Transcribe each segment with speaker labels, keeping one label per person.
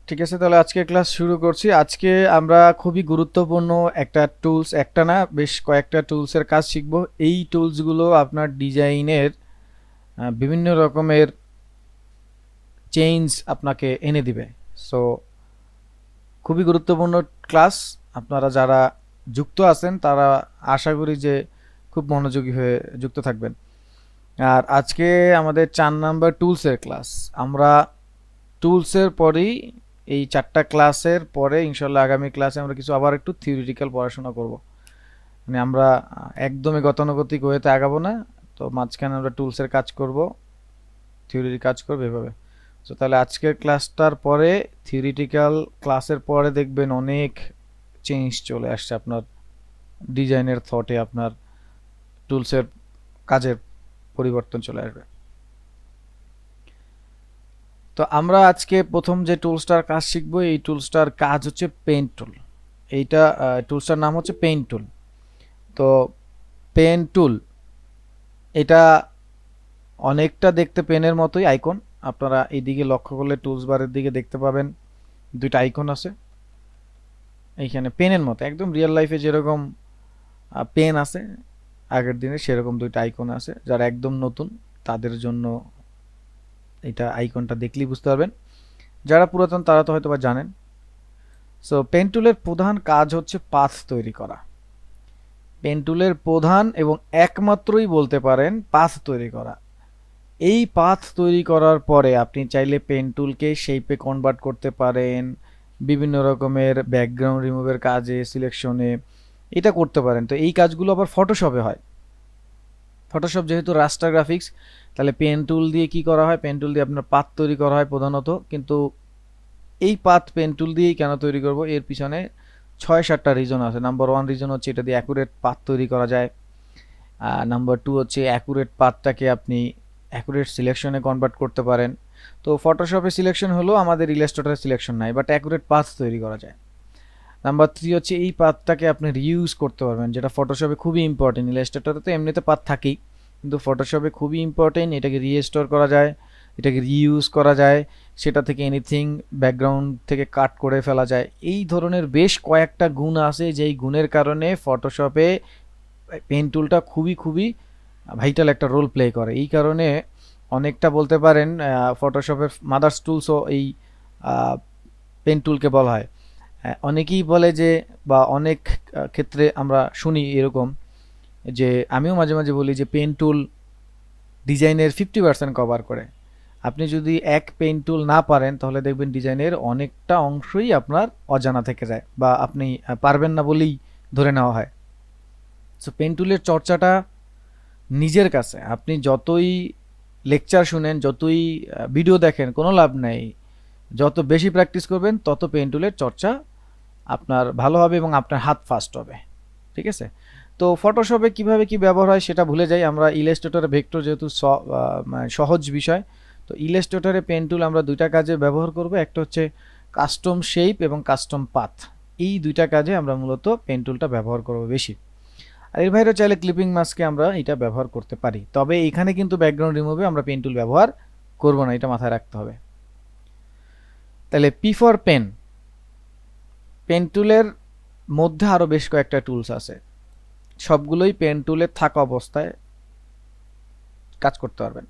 Speaker 1: ঠিক আছে, তাহলে আজকে ক্লাস শুরু করছি। আজকে আমরা খুবই গুরুত্বপূর্ণ একটা টুলস, একটা না বেশ কয়েকটা টুলসের কাজ শিখব। এই টুলসগুলো আপনার ডিজাইনের বিভিন্ন রকমের চেঞ্জ আপনাকে এনে দিবে। সো খুবই গুরুত্বপূর্ণ ক্লাস। আপনারা যারা যুক্ত আছেন তারা আশা করি যে খুব মনোযোগী হয়ে যুক্ত থাকবেন। আর আজকে আমাদের 4 নাম্বার টুলসের ক্লাস। আমরা টুলসের পরেই এই 4টা ক্লাসের পরে ইনশাল্লাহ আগামী ক্লাসে আমরা কিছু আবার একটু থিওরিটিক্যাল পড়াশোনা করব। মানে আমরা একদমই গতানুগতিক ওয়েতে আগাবো না, তো মাঝখানে আমরা টুলসের কাজ করব, থিওরির কাজ করব এভাবে। তো তাহলে আজকের ক্লাসটার পরে থিওরিটিক্যাল ক্লাসের পরে দেখবেন অনেক চেঞ্জ চলে আসছে আপনার ডিজাইনের থটে, আপনার টুলসের কাজের পরিবর্তন চলে আসবে। তো আমরা আজকে প্রথম যে টুলসটার কাজ শিখবো, এই টুলসটার কাজ হচ্ছে পেইন্ট টুল। এইটা টুলসটার নাম হচ্ছে পেইন্ট টুল। তো পেন টুল এটা অনেকটা দেখতে পেনের মতোই আইকন। আপনারা এইদিকে লক্ষ্য করলে টুলস বারের দিকে দেখতে পাবেন দুইটা আইকন আছে এইখানে, পেনের মতো একদম রিয়েল লাইফে যেরকম পেন আছে আগের দিনে, সেরকম দুইটা আইকন আছে। যারা একদম নতুন তাদের জন্য এটা আইকনটা দেখলেই বুঝতে পারবেন, যারা পুরাতন তারা তো হয়তো বা জানেন। সো পেন টুলের প্রধান কাজ হচ্ছে পাথ তৈরি করা। পেন টুলের প্রধান এবং একমাত্রই বলতে পারেন পাথ তৈরি করা। এই পাথ তৈরি করার পরে আপনি চাইলে পেন টুলকে শেপে কনভার্ট করতে পারেন, বিভিন্ন রকমের ব্যাকগ্রাউন্ড রিমুভের কাজে, সিলেকশনে এটা করতে পারেন। তো এই কাজগুলো আবার ফটোশপে হয়। ফটোশপ যেহেতু রাস্টার গ্রাফিক্স, তাহলে পেন টুল দিয়ে কি করা হয়, পেন টুল দিয়ে আপনার পাথ তৈরি করা হয় প্রধানত। কিন্তু এই পাথ পেন টুল দিয়েই কেন তৈরি করব, এর পিছনে 6-7টা রিজন আছে। নাম্বার 1 রিজন হচ্ছে এটা দিয়ে অ্যাকুরেট পাথ তৈরি করা যায়। নাম্বার 2 হচ্ছে অ্যাকুরেট পাথটাকে আপনি অ্যাকুরেট সিলেকশনে কনভার্ট করতে পারেন। তো ফটোশপে সিলেকশন হলো, আমাদের ইলাস্ট্রেটরে সিলেকশন নাই, বাট অ্যাকুরেট পাথ তৈরি করা যায়। নাম্বার 3 হচ্ছে এই পাথটাকে আপনি রিইউজ করতে পারবেন, যেটা ফটোশপে খুবই ইম্পর্টেন্ট। ইলাস্ট্রেটরে তো এমনিতে পাথ থাকেই, কিন্তু ফটোশপে খুবই ইম্পর্টেন্ট। এটাকে রিস্টোর করা যায়, এটাকে রিইউজ করা যায়, সেটা থেকে এনিথিং ব্যাকগ্রাউন্ড থেকে কাট করে ফেলা যায়। এই ধরনের বেশ কয়েকটা গুণ আছে, যেই গুণের কারণে ফটোশপে পেন টুলটা খুবই খুবই ভাইটাল একটা রোল প্লে করে। এই কারণে অনেকটা বলতে পারেন ফটোশপের মাদার্স টুলসও এই পেন টুলকে বলা হয়। অনেকেই বলে যে, বা অনেক ক্ষেত্রে আমরা শুনি এরকম, যে আমিও মাঝে মাঝে বলি যে পেন টুল ডিজাইনের 50% কভার করে। আপনি যদি এক পেন টুল না পারেন তাহলে দেখবেন ডিজাইনের অনেকটা অংশই আপনার অজানা থেকে যায়, বা আপনি পারবেন না বলেই ধরে নেওয়া হয়। সো পেন টুলের চর্চাটা নিজের কাছে। আপনি যতই লেকচার শুনেন, যতই ভিডিও দেখেন, কোনো লাভ নাই। যত বেশি প্র্যাকটিস করবেন তত পেন টুলের চর্চা আপনার ভালো হবে এবং আপনার হাত ফাস্ট হবে। ঠিক আছে? তো ফটোশপে কিভাবে কি ব্যবহার হয় সেটা ভুলে যাই, আমরা ইলাস্ট্রেটরে ভেক্টর যেহেতু মানে সহজ বিষয়। তো ইলাস্ট্রেটরে পেন টুল আমরা দুইটা কাজে ব্যবহার করব, একটা হচ্ছে কাস্টম শেপ এবং কাস্টম পাথ। এই দুইটা কাজে আমরা মূলত পেন টুলটা ব্যবহার করব বেশি। আর এর বাইরে চাইলে ক্লিপিং মাস্কে আমরা এটা ব্যবহার করতে পারি, তবে এখানে কিন্তু ব্যাকগ্রাউন্ড রিমুভে আমরা পেন টুল ব্যবহার করব না, এটা মাথায় রাখতে হবে। তাহলে পি ফর পেন। পেন টুলের মধ্যে আরও বেশ কয়েকটা টুলস আছে, সবগুলোই পেন টুলের থাকা অবস্থায় কাজ করতে পারবেন।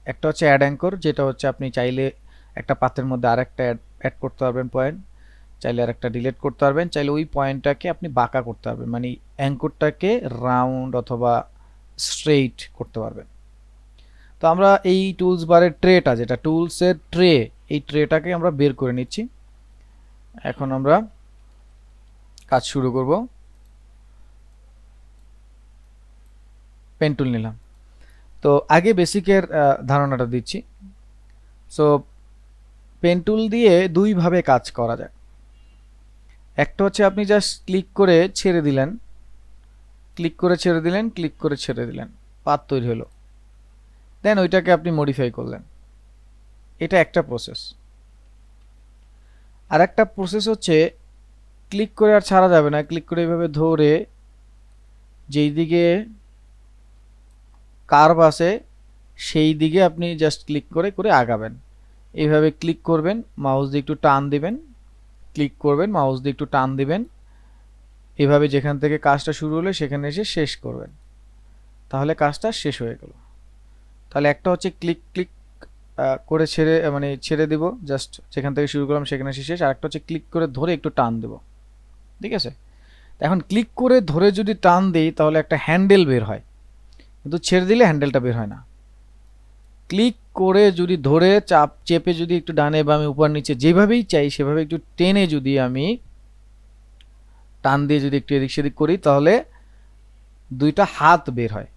Speaker 1: একটা হচ্ছে অ্যাড অ্যাঙ্কর, যেটা হচ্ছে আপনি চাইলে একটা পাথের মধ্যে আরেকটা অ্যাড করতে পারবেন পয়েন্ট, চাইলে আরেকটা ডিলিট করতে পারবেন, চাইলে ওই পয়েন্টটাকে আপনি বাঁকা করতে পারবেন, মানে অ্যাঙ্করটাকে রাউন্ড অথবা স্ট্রেইট করতে পারবেন। তো আমরা এই টুলস বারের ট্রেটা, যেটা টুলসের ট্রে, এই ট্রেটাকে আমরা বের করে নিচ্ছি। এখন আমরা কাজ শুরু করব। পেন টুল নিলাম। তো আগে বেসিকের ধারণাটা দিচ্ছি। সো পেন টুল দিয়ে দুইভাবে কাজ করা যায়। একটা হচ্ছে আপনি জাস্ট ক্লিক করে ছেড়ে দিলেন, ক্লিক করে ছেড়ে দিলেন, ক্লিক করে ছেড়ে দিলেন, পাথ তৈরি হলো। দেন ওইটাকে আপনি মডিফাই করলেন। এটা একটা প্রসেস। আর একটা প্রসেস হচ্ছে ক্লিক করে আর ছাড়া যাবে না, ক্লিক করে এইভাবে ধরে যেই দিকে কার্ভ আছে সেই দিকে আপনি জাস্ট ক্লিক করে করে আগাবেন। এইভাবে ক্লিক করবেন, মাউস দিয়ে একটু টান দিবেন, ক্লিক করবেন, মাউস দিয়ে একটু টান দিবেন, এভাবে যেখান থেকে কাজটা শুরু হলো সেখানে এসে শেষ করবেন, তাহলে কাজটা শেষ হয়ে গেল। তাহলে একটা হচ্ছে ক্লিক ক্লিক করে ছেড়ে মানে ছেড়ে দিব, জাস্ট যেখান থেকে শুরু করলাম সেখানে এসে শেষ। আর একটা হচ্ছে ক্লিক করে ধরে একটু টান দেব, ঠিক আছে। এখন ক্লিক করে ধরে যদি টান দিই তাহলে একটা হ্যান্ডেল বের হয়, কিন্তু ছেড়ে দিলে হ্যান্ডেলটা বের হয় না। ক্লিক করে যদি ধরে চাপ চেপে যদি একটু ডানে বামে উপর নিচে যেভাবেই চাই সেভাবে একটু টেনে যদি আমি টান দিয়ে যদি একটু এদিক সেদিক করি তাহলে দুইটা হাত বের হয়,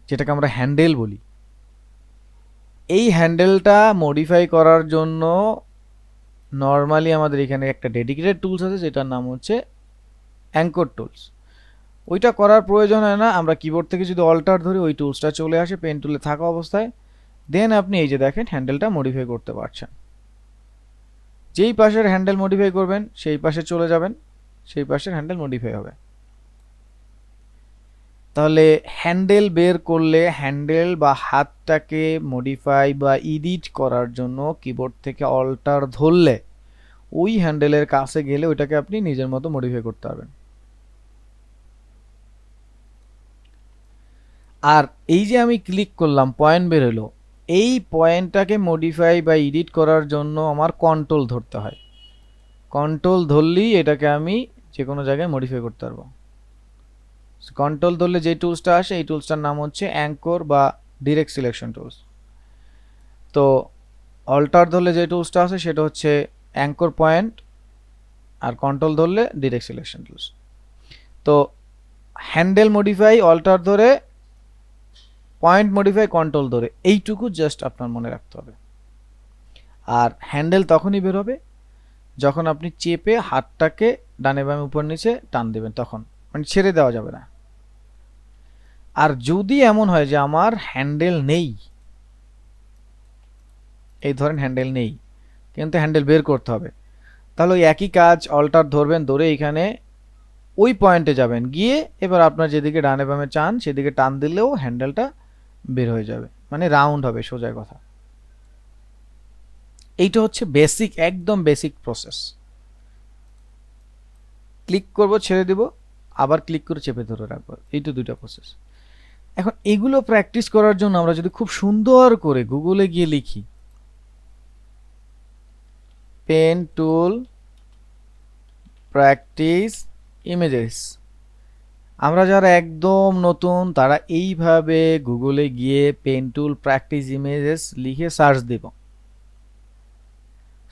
Speaker 1: যেটাকে আমরা হ্যান্ডেল বলি। এই হ্যান্ডেলটা মডিফাই করার জন্য নর্মালি আমাদের এখানে একটা ডেডিকেটেড টুলস আছে যেটার নাম হচ্ছে অ্যাঙ্কর টুলস। ওইটা করার প্রয়োজন হয় না, আমরা কিবোর্ড থেকে যদি অল্টার ধরি ওই টুলসটা চলে আসে পেন টুলে থাকা অবস্থায়, দেন আপনি এই যে দেখেন হ্যান্ডেলটা মডিফাই করতে পারছেন। যেই পাশের হ্যান্ডেল মডিফাই করবেন সেই পাশে চলে যাবেন, সেই পাশের হ্যান্ডেল মডিফাই হবে। তাহলে হ্যান্ডেল বের করলে হ্যান্ডেল বা হাতটাকে মডিফাই বা এডিট করার জন্য কিবোর্ড থেকে অল্টার ধরলে ওই হ্যান্ডেলের কাছে গেলে ওইটাকে আপনি নিজের মতো মডিফাই করতে পারবেন। আর এই যে আমি ক্লিক করলাম পয়েন্ট বের হলো, এই পয়েন্টটাকে মডিফাই বা এডিট করার জন্য আমার কন্ট্রোল ধরতে হয়। কন্ট্রোল ধরলেই এটাকে আমি যে কোনো জায়গায় মডিফাই করতে পারবো। কন্ট্রোল ধরলে যে টুলসটা আসে এই টুলসটার নাম হচ্ছে অ্যাঙ্কর বা ডিরেক্ট সিলেকশন টুলস। তো অল্টার ধরলে যে টুলসটা আছে সেটা হচ্ছে অ্যাঙ্কর পয়েন্ট, আর কন্ট্রোল ধরলে ডিরেক্ট সিলেকশন টুলস। তো হ্যান্ডেল মডিফাই অল্টার ধরে, পয়েন্ট মডিফাই কন্ট্রোল ধরে, এইটুকু জাস্ট আপনার মনে রাখতে হবে। আর হ্যান্ডেল তখনই বের হবে যখন আপনি চেপে হাতটাকে ডানে বামে উপর নিচে টান দেবেন, তখন মানে ছেড়ে দেওয়া যাবে না। আর যদি এমন হয় যে আমার হ্যান্ডেল নেই, এই ধরেন হ্যান্ডেল নেই কিন্তু হ্যান্ডেল বের করতে হবে, তাহলে ওই একই কাজ, অল্টার ধরবেন, ধরে এখানে ওই পয়েন্টে যাবেন, গিয়ে এবার আপনার যেদিকে ডানে বামে চান সেদিকে টান দিলেও হ্যান্ডেলটা বের হয়ে যাবে, মানে রাউন্ড হবে, সোজা কথা। এইটা হচ্ছে বেসিক, একদম বেসিক প্রসেস। ক্লিক করব, ছেড়ে দিব, আবার ক্লিক করে চেপে ধরে রাখবো, এই তো দুইটা প্রসেস। এখন এগুলো প্র্যাকটিস করার জন্য আমরা যদি খুব সুন্দর করে গুগলে গিয়ে লিখি পেন টুল প্র্যাকটিস ইমেজেস, আমরা যারা একদম নতুন তারা এইভাবে গুগলে গিয়ে পেন টুল প্র্যাকটিস ইমেজেস লিখে সার্চ দেব।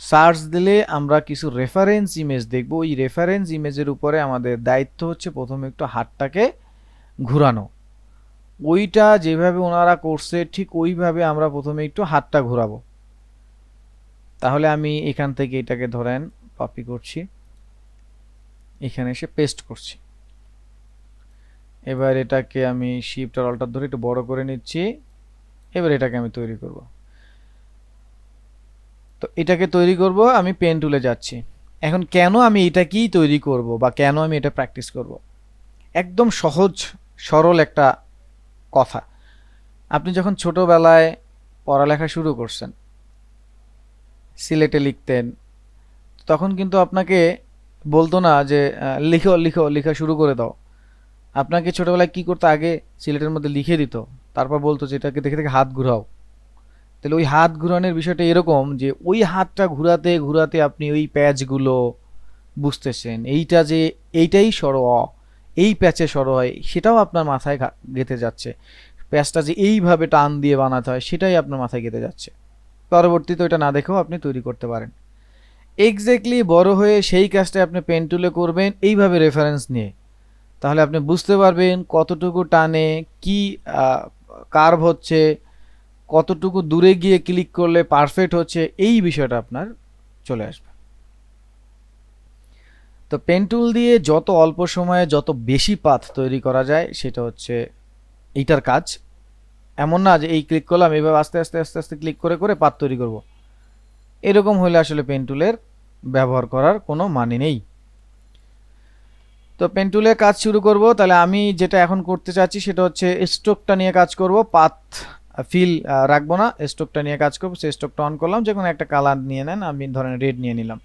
Speaker 1: সার্চ দিলে আমরা কিছু রেফারেন্স ইমেজ দেখব। ওই রেফারেন্স ইমেজের উপরে আমাদের দায়িত্ব হচ্ছে প্রথমে একটু হাতটাকে ঘুরানো। ওইটা যেভাবে ওনারা করছে ঠিক ওইভাবে আমরা প্রথমে একটু হাতটা ঘোরাবো। তাহলে আমি এখান থেকে এটাকে ধরেন কপি করছি, এখানে এসে পেস্ট করছি। এবার এটাকে আমি শিফট আর অল্টার ধরে একটু বড় করে নিচ্ছি। এবার এটাকে আমি তৈরি করব। তো এটাকে তৈরি করব, আমি পেন টুলে যাচ্ছি। এখন কেন আমি এটাকেই তৈরি করব বা কেন আমি এটা প্র্যাকটিস করব, একদম সহজ সরল একটা কথা। আপনি যখন ছোটবেলায় পড়ালেখা শুরু করছেন, সিলেটে লিখতেন, তখন কিন্তু আপনাকে বলতো না যে লিখো লিখো লেখা শুরু করে দাও। আপনাকে ছোটবেলায় কি করতো, আগে সিলেটের মধ্যে লিখে দিত, তারপর বলতো যে এটাকে দেখে দেখে হাত ঘুরাও। তাহলে ওই হাত ঘুরানোর বিষয়টা এরকম যে ওই হাতটা ঘুরাতে ঘুরাতে আপনি ওই প্যাচগুলো বুঝতেছেন, এইটা যে এইটাই সরো এই প্যাচে সরো হয় সেটাও আপনার মাথায় গেঁথে যাচ্ছে, প্যাচটা যে এইভাবে টান দিয়ে বানাতে হয় সেটাই আপনার মাথায় গেঁথে যাচ্ছে। পরবর্তীতে ওইটা না দেখেও আপনি তৈরি করতে পারেন। এক্স্যাক্টলি বড় হয়ে সেই কাজটা আপনি পেন টুলে করবেন এইভাবে রেফারেন্স নিয়ে, তাহলে আপনি বুঝতে পারবেন কতটুকু টানে কি কার্ভ হচ্ছে, কতটুকু দূরে গিয়ে ক্লিক করলে পারফেক্ট হচ্ছে, এই বিষয়টা আপনার চলে আসবে। তো পেন টুল দিয়ে যত অল্প সময়ে যত বেশি পাথ তৈরি করা যায় সেটা হচ্ছে এইটার কাজ। এমন না যে এই ক্লিক করলাম এইভাবে আস্তে আস্তে আস্তে আস্তে ক্লিক করে করে পাথ তৈরি করব, এরকম হলে আসলে পেন টুলের ব্যবহার করার কোনো মানে নেই। তো পেন টুলের কাজ শুরু করব। তাহলে আমি যেটা এখন করতে চাচ্ছি সেটা হচ্ছে স্ট্রোকটা নিয়ে কাজ করব, পাথ ফিল রাখবো না, স্ট্রোকটা নিয়ে কাজ করবো। সেই স্ট্রোকটা অন করলাম, যে কোনো একটা কালার নিয়ে নেন, আমি ধরেন রেড নিয়ে নিলাম।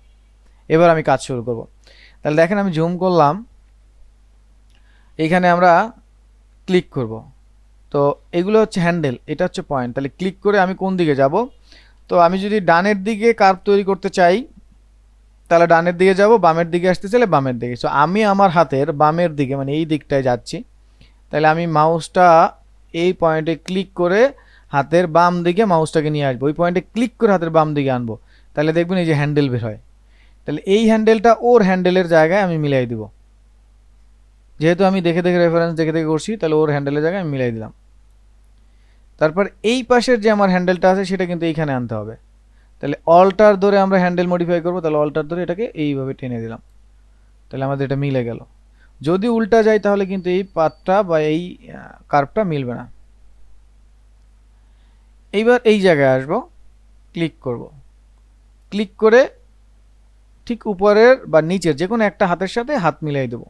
Speaker 1: এবার আমি কাজ শুরু করব। তাহলে দেখেন আমি জুম করলাম, এখানে আমরা ক্লিক করব। তো এগুলো হচ্ছে হ্যান্ডেল, এটা হচ্ছে পয়েন্ট। তাহলে ক্লিক করে আমি কোন দিকে যাব? তো আমি যদি ডানের দিকে কার্ভ তৈরি করতে চাই তাহলে ডানের দিকে যাব, বামের দিকে আসতে চাইলে বামের দিকে। সো আমি আমার হাতের বামের দিকে মানে এই দিকটায় যাচ্ছি। তাহলে আমি মাউসটা এই পয়েন্টে ক্লিক করে হাতের বাম দিকে মাউসটাকে নিয়ে আসবো, ওই পয়েন্টে ক্লিক করে হাতের বাম দিকে আনবো। তাহলে দেখবেন এই যে হ্যান্ডেল বের হয়। তাহলে এই হ্যান্ডেলটা ওর হ্যান্ডেলের জায়গায় আমি মিলাই দিব। যেহেতু আমি দেখে দেখে রেফারেন্স দেখে দেখে করছি, তাহলে ওর হ্যান্ডেলের জায়গায় আমি মিলাই দিলাম। তারপর এই পাশের যে আমার হ্যান্ডেলটা আছে সেটা কিন্তু এইখানে আনতে হবে। তাহলে অল্টার ধরে আমরা হ্যান্ডেল মডিফাই করবো। তাহলে অল্টার ধরে এটাকে এইভাবে টেনে দিলাম, তাহলে আমাদের এটা মিলে গেল। যদি উল্টা যায় তাহলে কিন্তু এই পাতটা বা এই কার্ভটা মিলবে না। এইবার এই জায়গায় আসব, ক্লিক করব, ক্লিক করে ঠিক উপরের বা নিচের যে কোনো একটা হাতের সাথে হাত মিলাই দেব।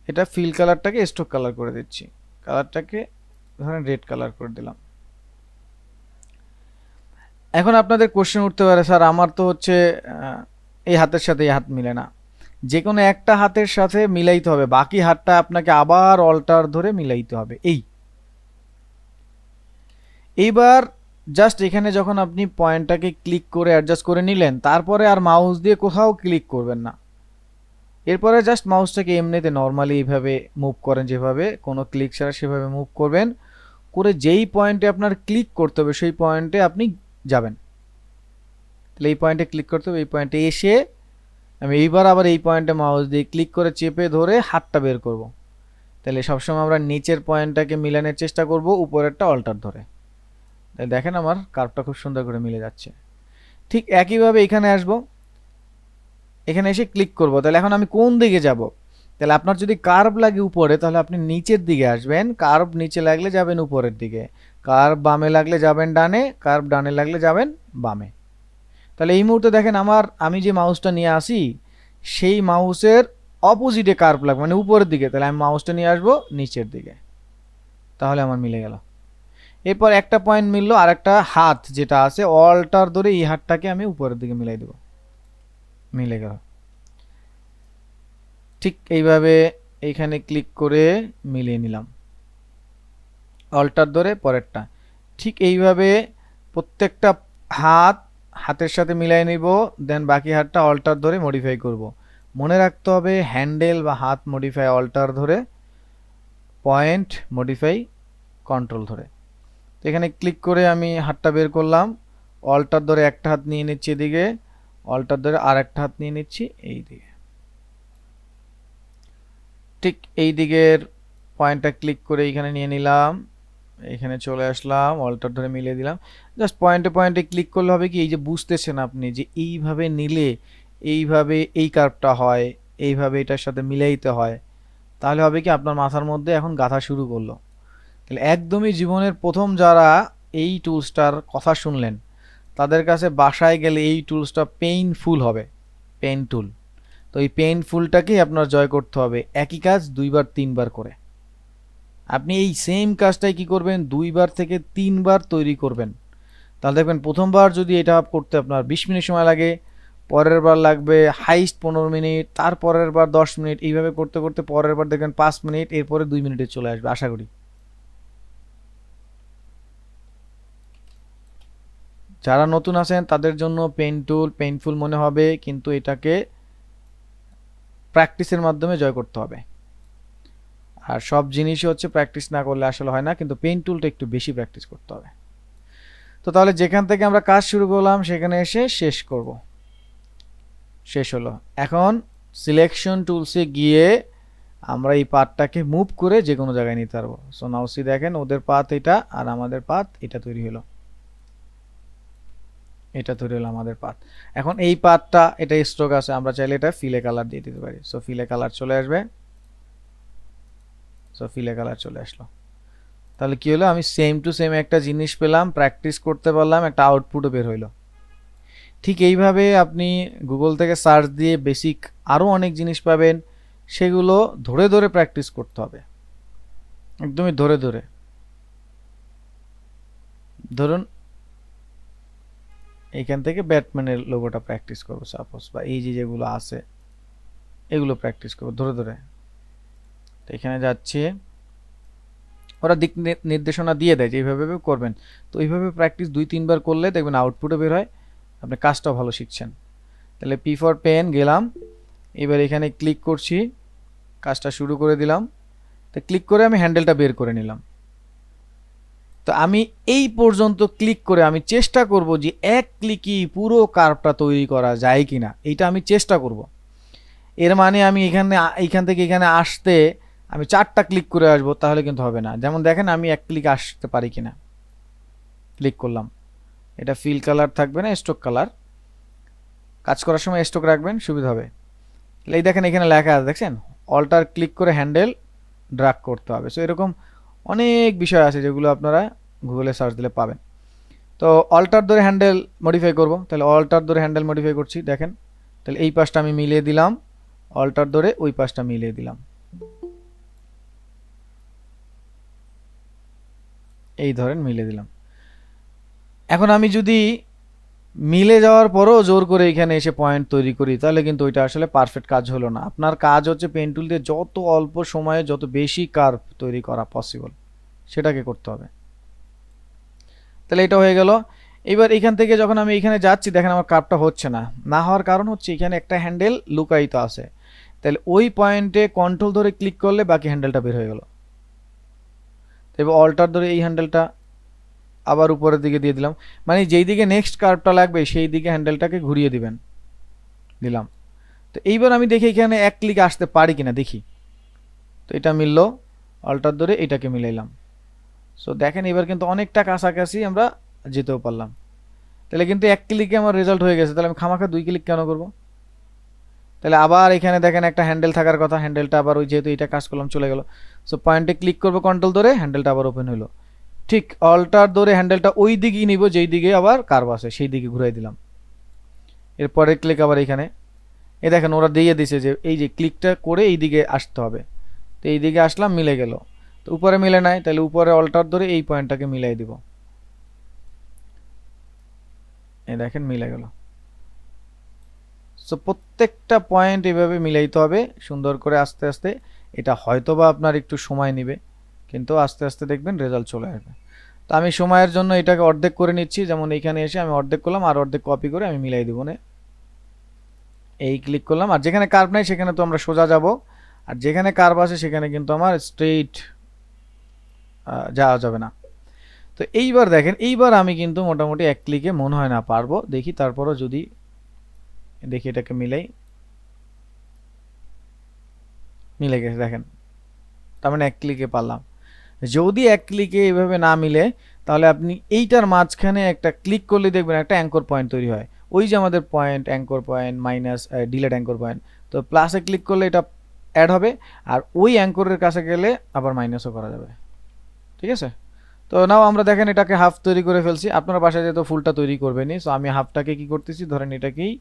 Speaker 1: এটা ফিল কালারটাকে স্ট্রোক কালার করে দিচ্ছি, কালারটাকে ধরেন রেড কালার করে দিলাম। এখন আপনাদের কোশ্চেন উঠতে পারে, স্যার আমার তো হচ্ছে এই হাতের সাথে এই হাত মিলে না। যে কোনো একটা হাতের সাথে মিলাইতে হবে, বাকি হাতটা আপনাকে আবার অল্টার ধরে মিলাইতে হবে। এইবার জাস্ট এখানে যখন আপনি পয়েন্টটাকে ক্লিক করে অ্যাডজাস্ট করে নিলেন, তারপরে আর মাউস দিয়ে কোথাও ক্লিক করবেন না। এরপরে জাস্ট মাউসটাকে এমনিতে নর্মালি এইভাবে মুভ করেন, যেভাবে কোনো ক্লিক ছাড়া সেভাবে মুভ করবেন, করে যেই পয়েন্টে আপনার ক্লিক করতে হবে সেই পয়েন্টে আপনি যাবেন। তাহলে এই পয়েন্টে ক্লিক করতে হবে, এই পয়েন্টে এসে আমি এইবার আবার এই পয়েন্টে মাউস দিয়ে ক্লিক করে চেপে ধরে হাতটা বের করব। তাহলে সবসময় আমরা নিচের পয়েন্টটাকে মিলানোর চেষ্টা করব, উপরেরটা অল্টার ধরে। দেখেন আমার কার্ভটা খুব সুন্দর করে মিলে যাচ্ছে। ঠিক একইভাবে এখানে আসব, এখানে এসে ক্লিক করব। তাহলে এখন আমি কোন দিকে যাব? তাহলে আপনার যদি কার্ভ লাগে উপরে তাহলে আপনি নিচের দিকে আসবেন, কার্ভ নিচে লাগলে যাবেন উপরের দিকে, কার্ভ বামে লাগলে যাবেন ডানে, কার্ভ ডানে লাগলে যাবেন বামে। তাহলে এই মুহূর্তে দেখেন আমি যে মাউসটা নিয়ে আসি সেই মাউসের অপোজিটে কার্ভ লাগবে মানে উপরের দিকে। তাহলে আমি মাউসটা নিয়ে আসবো নিচের দিকে, তাহলে আমার মিলে গেল। এরপর একটা পয়েন্ট মিললো, আর একটা হাত যেটা আছে অল্টার ধরে এই হাতটাকে আমি উপরের দিকে মিলাই দেব, মিলে গেল। ঠিক এইভাবে এইখানে ক্লিক করে মিলিয়ে নিলাম, অল্টার ধরে পরেরটা। ঠিক এইভাবে প্রত্যেকটা হাতের সাথে মিলাই নিব, দেন বাকি হাতটা অল্টার ধরে মডিফাই করব। মনে রাখতে হবে হ্যান্ডেল বা হাত মডিফাই অল্টার ধরে, পয়েন্ট মডিফাই কন্ট্রোল ধরে। তো এখানে ক্লিক করে আমি হাতটা বের করলাম, অল্টার ধরে একটা হাত নিয়ে নিচ্ছি এদিকে, অল্টার ধরে আর একটা হাত নিয়ে নিচ্ছি এই দিকে। ঠিক এই দিকের পয়েন্টটা ক্লিক করে এইখানে নিয়ে নিলাম, এখানে চলে আসলাম, অল্টার ধরে মিলিয়ে দিলাম। জাস্ট পয়েন্টে পয়েন্টে ক্লিক করলে হবে কি, এই যে বুঝতেছেন আপনি যে এইভাবে নিলে এইভাবে এই কার্ভটা হয়, এইভাবে এটার সাথে মিলাইতে হয়, তাহলে হবে কি আপনার মাথার মধ্যে এখন গাঁথা শুরু করলো। তাহলে একদমই জীবনের প্রথম যারা এই টুলসটার কথা শুনলেন তাদের কাছে বাসায় গেলে এই টুলসটা পেইনফুল হবে, পেন টুল। তো এই পেইনফুলটাকেই আপনার জয় করতে হবে, একই কাজ দুইবার তিনবার করে। আপনি এই সেম কাজটাই কি করবেন, দুইবার থেকে তিনবার তৈরি করবেন। তাহলে দেখবেন প্রথমবার যদি এটা করতে আপনার 20 মিনিট সময় লাগে, পরের বার লাগবে হাইস্ট 15 মিনিট, তারপরের বার 10 মিনিট, এইভাবে করতে করতে পরের বার দেখবেন 5 মিনিট, এরপরে 2 মিনিটে চলে আসবে আশা করি। যারা নতুন আছেন তাদের জন্য পেইনফুল মনে হবে, কিন্তু এটাকে প্র্যাকটিসের মাধ্যমে জয় করতে হবে। আর সব জিনিসই হচ্ছে প্র্যাকটিস না করলে আসলে হয় না, কিন্তু পেইন টুলটা একটু বেশি প্র্যাকটিস করতে হবে। তো তাহলে যেখান থেকে আমরা কাজ শুরু করলাম সেখানে এসে শেষ করব, শেষ হলো। এখন সিলেকশন টুলসে গিয়ে আমরা এই পাথটাকে মুভ করে যে কোনো জায়গায় নিতে পারবো। সো নাও সি দেখেন ওদের পাথ এটা আর আমাদের পাথ এটা তৈরি হলো, এটা তৈরি হলো আমাদের পাথ। এখন এই পাথটা এটা স্ট্রোক আছে, আমরা চাইলে এটা ফিলে কালার দিয়ে দিতে পারি। সো ফিলে কালার চলে আসবে, সো ফিলে কালার চলে আসলো। তাহলে কি হলো, আমি সেম টু সেম একটা জিনিস পেলাম, প্র্যাকটিস করতে পারলাম, একটা আউটপুটও বের হইলো। ঠিক এইভাবে আপনি গুগল থেকে সার্চ দিয়ে বেসিক আরও অনেক জিনিস পাবেন, সেগুলো ধরে ধরে প্র্যাকটিস করতে হবে, একদমই ধরে ধরে। ধরুন এইখান থেকে ব্যাটম্যানের লোগোটা প্র্যাকটিস করব সাপোজ, বা এই যে যেগুলো আছে এগুলো প্র্যাকটিস করব ধরে ধরে। তো এখানে যাচ্ছি, ওরা দিক নির্দেশনা দিয়ে দেয় যে এইভাবে করবেন। তো এইভাবে প্র্যাকটিস 2-3 বার করলে দেখবেন আউটপুটও বের হয়, আপনি কাজটাও ভালো শিখছেন। তাহলে পি ফর পেন গেলাম, এবার এখানে ক্লিক করছি, কাজটা শুরু করে দিলাম। তো ক্লিক করে আমি হ্যান্ডেলটা বের করে নিলাম। তো আমি এই পর্যন্ত ক্লিক করে আমি চেষ্টা করব যে এক ক্লিকই পুরো কার্ভটা তৈরি করা যায় কিনা, এইটা আমি চেষ্টা করব। এর মানে আমি এইখান থেকে এখানে আসতে আমি 4টা ক্লিক করে আসবো, তাহলে কিন্তু হবে না। যেমন দেখেন আমি এক ক্লিক আসতে পারি কিনা, ক্লিক করলাম, এটা ফিল কালার থাকবে না স্ট্রোক কালার, কাজ করার সময় স্ট্রোক রাখবেন সুবিধা হবে। এই দেখেন এখানে লেখা আছে দেখছেন, অল্টার ক্লিক করে হ্যান্ডেল ড্র্যাগ করতে হবে। সো এরকম অনেক বিষয় আছে যেগুলো আপনারা গুগলে সার্চ দিলে পাবেন। তো অল্টার ধরে হ্যান্ডেল মডিফাই করব, তাহলে অল্টার ধরে হ্যান্ডেল মডিফাই করছি, দেখেন। তাহলে এই পাশটা আমি মিলিয়ে দিলাম, অল্টার ধরে ওই পাশটা মিলিয়ে দিলাম, এই ধরেন মিলিয়ে দিলাম। এখন আমি যদি মিলে যাওয়ার পরও জোর করে এখানে এসে পয়েন্ট তৈরি করি, তাহলে কিন্তু ওইটা আসলে পারফেক্ট কাজ হলো না। আপনার কাজ হচ্ছে পেন টুল দিয়ে যত অল্প সময়ে যত বেশি কার্ভ তৈরি করা পসিবল সেটাকে করতে হবে। তাহলে এটা হয়ে গেল। এবার এখান থেকে যখন আমি এখানে যাচ্ছি, দেখেন আমার কার্ভটা হচ্ছে না, না হওয়ার কারণ হচ্ছে এখানে একটা হ্যান্ডেল লুকায়িত আছে। তাহলে ওই পয়েন্টে কন্ট্রোল ধরে ক্লিক করলে বাকি হ্যান্ডেলটা বের হয়ে গেল। এবার অল্টার ধরে এই হ্যান্ডেলটা আবার উপরের দিকে দিয়ে দিলাম, মানে যেই দিকে নেক্সট কার্ভটা লাগবে সেই দিকে হ্যান্ডেলটাকে ঘুরিয়ে দিবেন, দিলাম। তো এইবার আমি দেখি এখানে এক ক্লিক আসতে পারি কিনা দেখি। তো এটা মিললো, অল্টার ধরে এটাকে মিলাইলাম। সো দেখেন এবার কিন্তু অনেকটা কাছাকাছি আমরা যেতেও পারলাম। তাহলে কিন্তু এক ক্লিকে আমার রেজাল্ট হয়ে গেছে, তাহলে আমি খামাখা 2 ক্লিক কেন করব? তাহলে আবার এখানে দেখেন একটা হ্যান্ডেল থাকার কথা, হ্যান্ডেলটা আবার ওই যেহেতু এটা কাজ করলাম চলে গেল। সো পয়েন্টে ক্লিক করবো কন্ট্রোল ধরে, হ্যান্ডেলটা আবার ওপেন হলো। ঠিক অল্টার ধরে হ্যান্ডেলটা ওই দিকেই নিব যেই দিকে আবার কার্ভ আছে, সেই দিকে ঘুরাই দিলাম। এরপরে ক্লিক আবার এখানে, এই দেখেন ওরা দিয়ে দিছে যে এই যে ক্লিকটা করে এই দিকে আসতে হবে। তো এই দিকে আসলাম, মিলে গেল। তো উপরে মিলে নাই, তাহলে উপরে অল্টার ধরে এই পয়েন্টটাকে মিলাই দিব, এই দেখেন মিলে গেল। সো প্রত্যেকটা পয়েন্ট এভাবে মিলাইতে হবে সুন্দর করে আস্তে আস্তে। এটা হয়তোবা আপনার একটু সময় নেবে, কিন্তু আস্তে আস্তে দেখবেন রেজাল্ট চলে আসবে। তো আমি সময়ের জন্য এটাকে অর্ধেক করে নিচ্ছি, যেমন এইখানে এসে আমি অর্ধেক করলাম, আর অর্ধেক কপি করে আমি মিলাই দিব না, এই ক্লিক করলাম। আর যেখানে কার্ভ নাই সেখানে তো আমরা সোজা যাব, আর যেখানে কার্ভ আছে সেখানে কিন্তু আমার স্ট্রেইট যাওয়া যাবে না। তো এইবার দেখেন, এইবার আমি কিন্তু মোটামুটি এক ক্লিকে মনে হয় না পারবো, দেখি তারপরও যদি দেখি এটাকে মিলাই, মিলে গেছে দেখেন, তার মানে এক ক্লিকে পারলাম। যদি এক ক্লিকে এইভাবে না মিলে, তাহলে আপনি এইটার মাঝখানে একটা ক্লিক করলে দেখবেন একটা অ্যাঙ্কর পয়েন্ট তৈরি হয়। ওই যে আমাদের point, anchor point minus delete anchor point, তো প্লাসে ক্লিক করলে এটা অ্যাড হবে, আর ওই অ্যাঙ্করের কাছে গেলে আবার মাইনাসও করা যাবে। ঠিক আছে? তো নাও আমরা দেখেন এটাকে হাফ তৈরি করে ফেলছি। আপনার বাসায় যেহেতু ফুলটা তৈরি করবেনই, সো আমি হাফটাকে কি করতেছি, ধরেন এটাকেই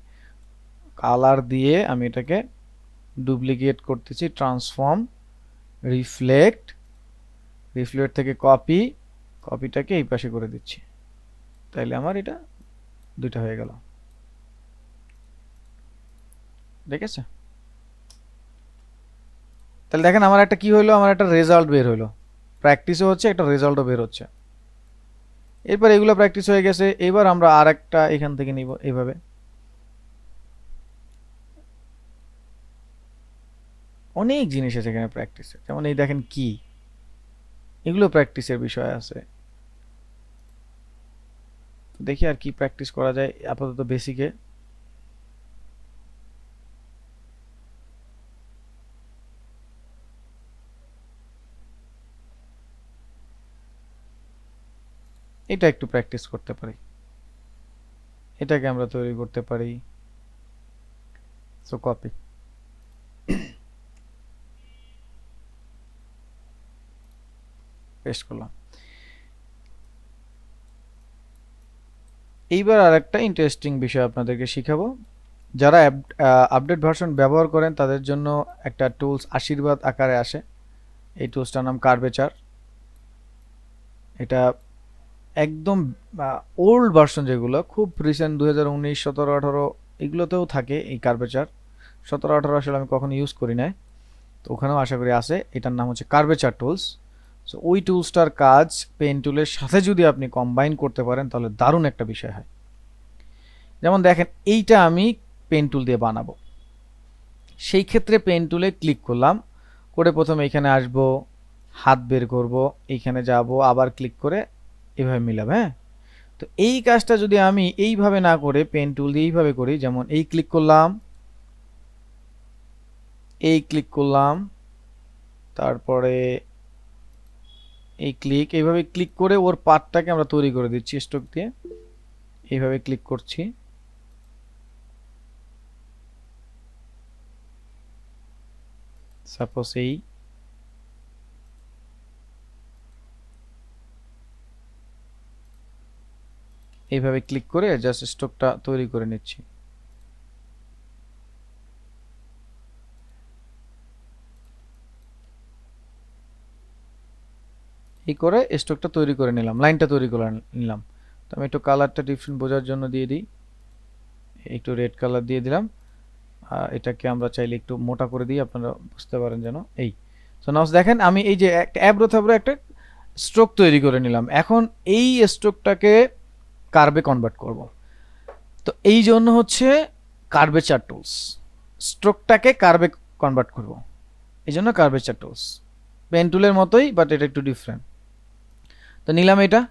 Speaker 1: কালার দিয়ে আমি এটাকে ডুপ্লিকেট করতেছি, ট্রান্সফর্ম, রিফ্লেক্ট, রিফ্লেক্ট থেকে কপি, কপিটাকে এই পাশে করে দিচ্ছি, তাইলে আমার এটা দুইটা হয়ে গেল। ঠিক আছে? তাহলে দেখেন আমার একটা কি হলো, আমার একটা রেজাল্ট বের হলো, প্র্যাকটিসও হচ্ছে, একটা রেজাল্টও বের হচ্ছে। এরপর এগুলো প্র্যাকটিস হয়ে গেছে, এবার আমরা আর একটা এখান থেকে নিব এইভাবে। অনেক জিনিস আছে এখানে প্র্যাকটিসে, যেমন এই দেখেন কি, এগুলো প্র্যাকটিসের বিষয় আছে। দেখি আর কি প্র্যাকটিস করা যায় আপাতত বেসিকে। এটা একটু প্র্যাকটিস করতে পারি, এটাকে আমরা তৈরি করতে পারি। সো কপি, পেস্ট করলাম। এইবার আর একটা ইন্টারেস্টিং বিষয় আপনাদেরকে শিখাবো। যারা আপডেট ভার্সন ব্যবহার করেন তাদের জন্য একটা টুলস আশীর্বাদ আকারে আসে। এই টুলসটার নাম কার্ভেচার। এটা একদম ওল্ড ভার্সন যেগুলো খুব রিসেন্ট 2019 17 18 এগুলোতেও থাকে এই কার্ভেচার। 17 18 আসলে আমি কখনো ইউজ করি নাই, তো ওখানেও আশা করি আছে। এটার নাম হচ্ছে কার্ভেচার টুলস। সো ওই টুলসটার কাজ পেন টুলের সাথে যদি আপনি কম্বাইন করতে পারেন তাহলে দারুণ একটা বিষয় হয়। যেমন দেখেন এইটা আমি পেন টুল দিয়ে বানাবো, সেই ক্ষেত্রে পেন টুলে ক্লিক করলাম, করে প্রথমে এখানে আসব, হাত বের করব, এইখানে যাব, আবার ক্লিক করে এভাবে মিলাবো। হ্যাঁ, তো এই কাজটা যদি আমি এইভাবে না করে পেন টুল দিয়ে এইভাবে করি, যেমন এই ক্লিক করলাম, এই ক্লিক করলাম, তারপরে এই ক্লিক, এইভাবে ক্লিক করে ওর পার্টটাকে আমরা তৈরি করে দিচ্ছি স্ট্রোক দিয়ে। এইভাবে ক্লিক করছি, সাপোজ এইভাবে ক্লিক করে জাস্ট স্ট্রোকটা তৈরি করে নিচ্ছি। এই করে স্ট্রোকটা তৈরি করে নিলাম, লাইনটা তৈরি করে নিলাম। তো আমি একটু কালারটা ডিফারেন্ট বোঝার জন্য দিয়ে দিই, একটু রেড কালার দিয়ে দিলাম। আর এটাকে আমরা চাইলে একটু মোটা করে দিই, আপনারা বুঝতে পারেন যেন। এই সো নাও দেখেন আমি এই যে একটা অ্যাব্রো থ্যাব্রো একটা স্ট্রোক তৈরি করে নিলাম। এখন এই স্ট্রোকটাকে কার্ভে কনভার্ট করব। তো এই জন্য হচ্ছে কার্ভেচার টুলস, স্ট্রোকটাকে কার্ভে কনভার্ট করব, এই জন্য কার্ভেচার টুলস। পেন টুলের মতোই, বাট এটা একটু ডিফারেন্ট। তো নিলাম এটা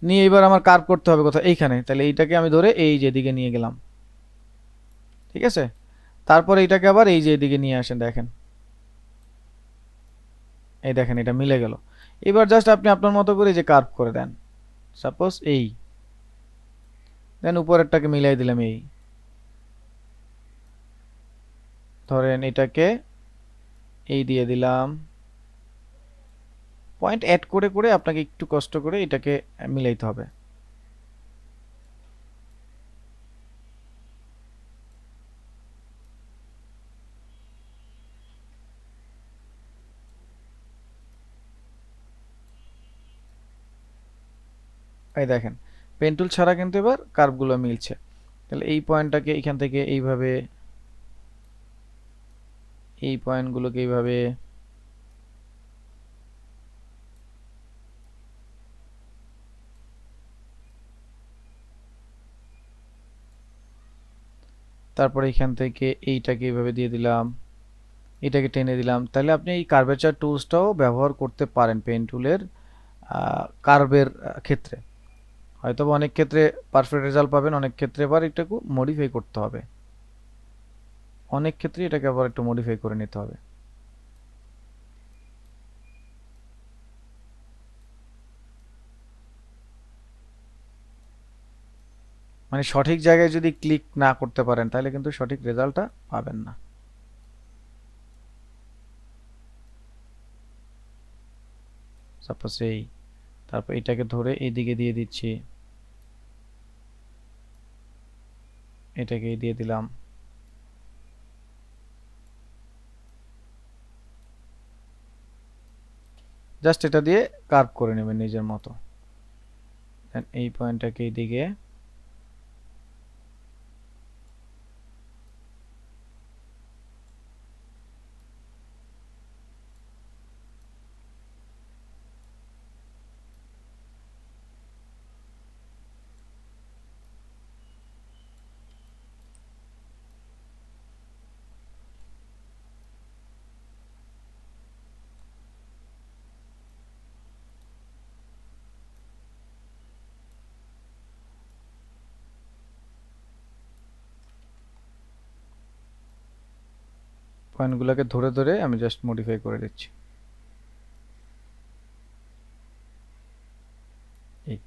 Speaker 1: নিয়ে, এবার আমার কার্ভ করতে হবে কোথাও, এইখানে। তাহলে এইটাকে আমি ধরে এই যে দিকে নিয়ে গেলাম, ঠিক আছে। তারপরে এইটাকে আবার এই যে এদিকে নিয়ে আসেন, দেখেন, এই দেখেন এটা মিলে গেল। এবার জাস্ট আপনি আপনার মতো করে যে কার্ভ করে দেন, সাপোজ এই দেন, উপরেরটাকে মিলাই দিলাম, এই ধরেন এটাকে এই দিয়ে দিলাম। পয়েন্ট অ্যাড করে করে আপনাকে একটু কষ্ট করে এটাকে মিলাইতে হবে। এই দেখেন পেন টুল ছাড়া কিন্তু এবার কার্ভগুলো মিলছে। তাহলে এই পয়েন্টটাকে এখান থেকে এইভাবে, এই পয়েন্টগুলোকে এইভাবে, তারপরে এখান থেকে এইটাকে এইভাবে দিয়ে দিলাম, এটাকে টেনে দিলাম। তাহলে আপনি এই কার্ভেচার টুলসটাও ব্যবহার করতে পারেন পেন টুলের কার্ভের ক্ষেত্রে। হয়তো অনেক ক্ষেত্রে পারফেক্ট রেজাল্ট পাবেন, অনেক ক্ষেত্রে আবার এটাকে মডিফাই করতে হবে, অনেক ক্ষেত্রে এটাকে আবার একটু মডিফাই করে নিতে হবে। মানে সঠিক জায়গায় যদি ক্লিক না করতে পারেন তাহলে কিন্তু সঠিক রেজাল্টটা পাবেন না। সাপোজ এই, তারপর এটাকে ধরে এইদিকে দিয়ে দিচ্ছি, এটাকে দিয়ে দিলাম। জাস্ট এটা দিয়ে কার্ভ করে নেবেন নিজের মতো। এই পয়েন্টটাকে এইদিকে, পয়েন্টগুলোকে ধরে ধরে আমি জাস্ট মডিফাই করে দিচ্ছি। এই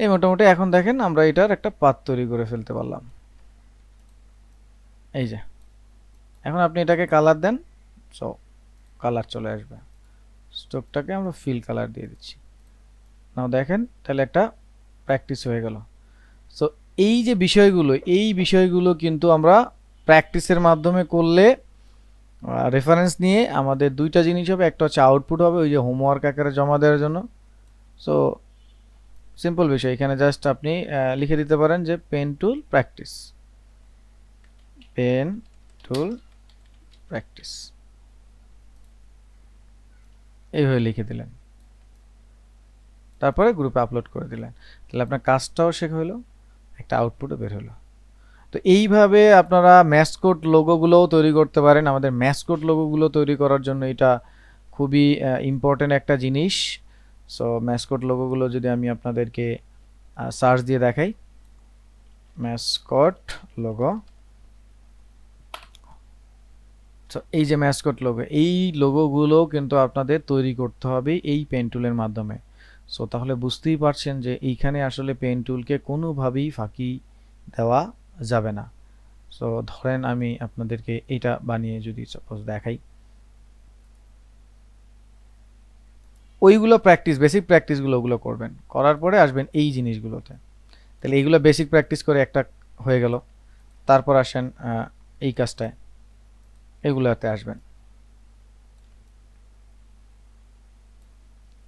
Speaker 1: এই মোটামুটি এখন দেখেন আমরা এটার একটা পাথ তৈরি করে ফেলতে পারলাম। এই যে এখন আপনি এটাকে কালার দেন, সো কালার চলে আসবে। স্ট্রোকটাকে আমরা ফিল কালার দিয়ে দিচ্ছি। নাও দেখেন তাহলে একটা প্র্যাকটিস হয়ে গেল। সো এই যে বিষয়গুলো, এই বিষয়গুলো কিন্তু আমরা প্র্যাকটিসের মাধ্যমে করলে, রেফারেন্স নিয়ে আমাদের দুইটা জিনিস হবে। একটা হচ্ছে আউটপুট হবে ওই যে হোমওয়ার্ক আকারে জমা দেওয়ার জন্য। সো সিম্পল বিষয়, এখানে জাস্ট আপনি লিখে দিতে পারেন যে pen tool practice, pen tool practice, এইভাবে লিখে দিলেন, তারপরে গ্রুপে আপলোড করে দিলেন। তাহলে আপনার কাজটাও শেখা হলো, একটা আউটপুটও বের হলো। তো এইভাবে আপনারা ম্যাসকোট লোগোগুলোও তৈরি করতে পারেন। আমাদের ম্যাসকোট লোগোগুলো তৈরি করার জন্য এটা খুবই ইম্পর্টেন্ট একটা জিনিস। সো ম্যাসকোট লোগোগুলো যদি আমি আপনাদেরকে সার্চ দিয়ে দেখাই, ম্যাসকট লোগো, তো এই যে ম্যাসকট লোগো, এই লোগোগুলো কিন্তু আপনাদের তৈরি করতে হবে এই পেন টুলের মাধ্যমে। সো তাহলে বুঝতেই পারছেন যে এইখানে আসলে পেন টুলকে কোনোভাবেই ফাঁকি দেওয়া যাবে না। সো ধরেন আমি আপনাদেরকে এটা বানিয়ে যদি সাপোজ দেখাই, ওইগুলো প্র্যাকটিস, বেসিক প্র্যাকটিসগুলো ওগুলো করবেন, করার পরে আসবেন এই জিনিসগুলোতে। তাহলে এইগুলো বেসিক প্র্যাকটিস করে একটা হয়ে গেল। তারপর আসেন এই কাজটায়, এগুলোতে আসবেন,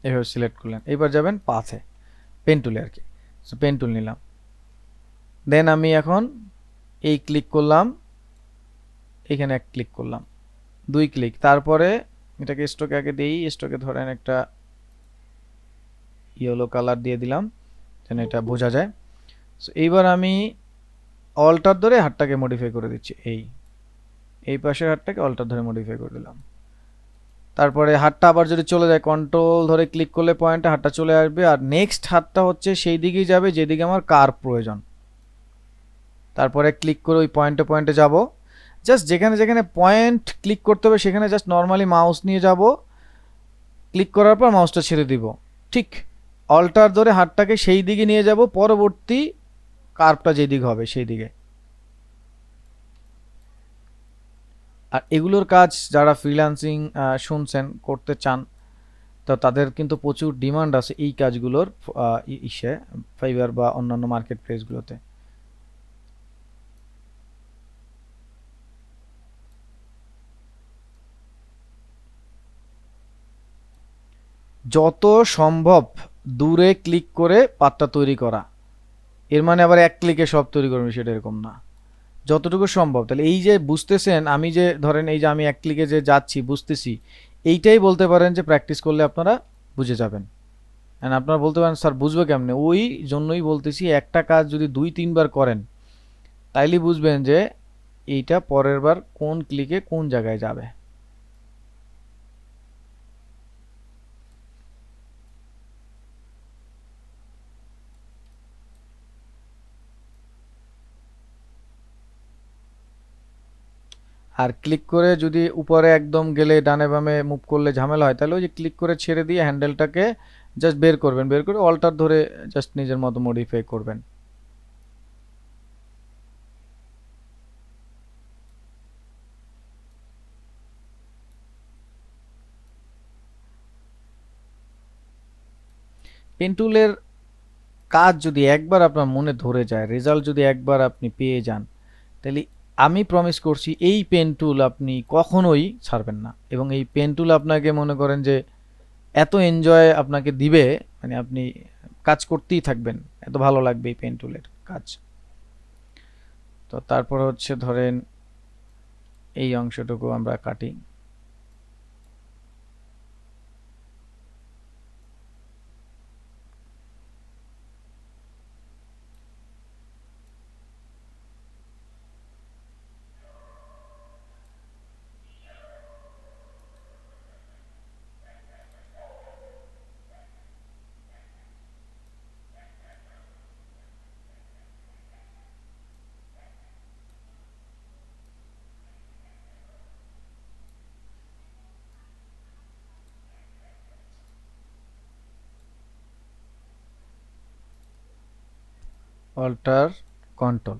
Speaker 1: এভাবে সিলেক্ট করলেন। এবার যাবেন পাথে, পেন টুলে আর কি। সো পেন টুল নিলাম, দেন আমি এখন এই ক্লিক করলাম, এখানে এক ক্লিক করলাম, 2 ক্লিক, তারপরে এটাকে স্ট্রোকে আগে দিই, স্ট্রোকে ধরেন একটা ইয়েলো কালার দিয়ে দিলাম যেন এটা বোঝা যায়। সো এইবার আমি অল্টার ধরে হাতটাকে মডিফাই করে দিচ্ছি, এই পাশের হাতটাকে অল্টার ধরে মডিফাই করে দিলাম। তারপরে হাতটা আবার যদি চলে যায়, কন্ট্রোল ধরে ক্লিক করলে পয়েন্টে হাতটা চলে আসবে, আর নেক্সট হাতটা হচ্ছে সেই দিকেই যাবে যেদিকে আমার কার প্রয়োজন। তারপরে ক্লিক করে ওই পয়েন্টে পয়েন্টে যাব, জাস্ট যেখানে যেখানে পয়েন্ট ক্লিক করতে হবে সেখানে জাস্ট নর্মালি মাউস নিয়ে যাব, ক্লিক করার পর মাউসটা ছেড়ে দিব, ঠিক অল্টার ধরে হাতটাকে সেই দিকে নিয়ে যাব, পরবর্তী কার্ভটা যেদিকে হবে সেই দিকে। আর এগুলোর কাজ যারা ফ্রিল্যান্সিং শুনছেন করতে চান, তো তাদের কিন্তু প্রচুর ডিমান্ড আছে এই কাজগুলোর ইসে, ফাইবার বা অন্যান্য মার্কেট প্লেসগুলোতে। যত সম্ভব দূরে ক্লিক করে পাতটা তৈরি করা, এর মানে আবার এক ক্লিকে সব তৈরি করবেন সেটা এরকম না, যতটুকু সম্ভব। তাহলে এই যে বুঝতেছেন, আমি যে ধরেন এই যে আমি এক ক্লিকে যে যাচ্ছি বুঝতেছি, এইটাই বলতে পারেন যে প্র্যাকটিস করলে আপনারা বুঝে যাবেন। এন্ড আপনারা বলতে পারেন স্যার বুঝবো কেমনে, ওই জন্যই বলতেছি একটা কাজ যদি 2-3 বার করেন তাইলে বুঝবেন যে এইটা পরের বার কোন ক্লিকে কোন জায়গায় যাবে। আর ক্লিক করে যদি উপরে একদম গেলে ডানে বামে মুভ করলে ঝামেলা হয়, তাহলে ওই যে ক্লিক করে ছেড়ে দিয়ে হ্যান্ডেলটাকে জাস্ট বের করবেন, বের করে অল্টার ধরে জাস্ট নিজের মতো মডিফাই করবেন। পেন টুলের কাজ যদি একবার আপনার মনে ধরে যায়, রেজাল্ট যদি একবার আপনি পেয়ে যান, তাহলে আমি প্রমিস করছি এই পেন টুল আপনি কখনোই ছাড়বেন না। এবং এই পেন টুল আপনাকে মনে করেন যে এত এনজয় আপনাকে দিবে, মানে আপনি কাজ করতেই থাকবেন, এত ভালো লাগবে এই পেন টুলের কাজ। তো তারপর হচ্ছে ধরেন এই অংশটুকু আমরা কাটি, অল্টার কন্ট্রোল।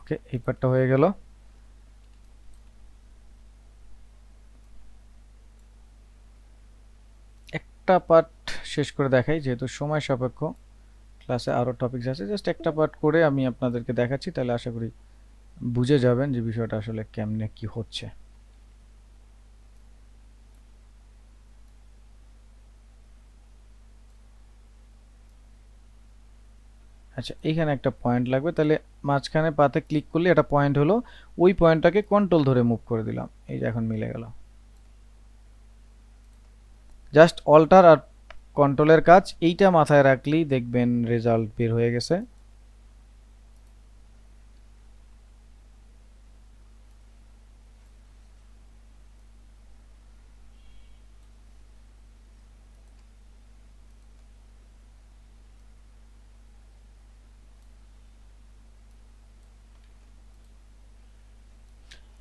Speaker 1: ওকে, এই পার্টটা হয়ে গেল। একটা পার্ট শেষ করে দেখাই, যেহেতু সময় সাপেক্ষ, ক্লাসে আরও টপিকস আছে, জাস্ট একটা পার্ট করে আমি আপনাদেরকে দেখাচ্ছি, তাহলে আশা করি বুঝে যাবেন যে বিষয়টা আসলে কেমনে কি হচ্ছে। আচ্ছা, এইখানে একটা পয়েন্ট লাগবে, তাহলে মাঝখানে পাতে ক্লিক করলে এটা পয়েন্ট হলো, ওই পয়েন্টটাকে কন্ট্রোল ধরে মুভ করে দিলাম, এই যে এখন মিলে গেল। জাস্ট অল্টার আর কন্ট্রোলের কাজ, এইটা মাথায় রাখলেই দেখবেন রেজাল্ট বের হয়ে গেছে।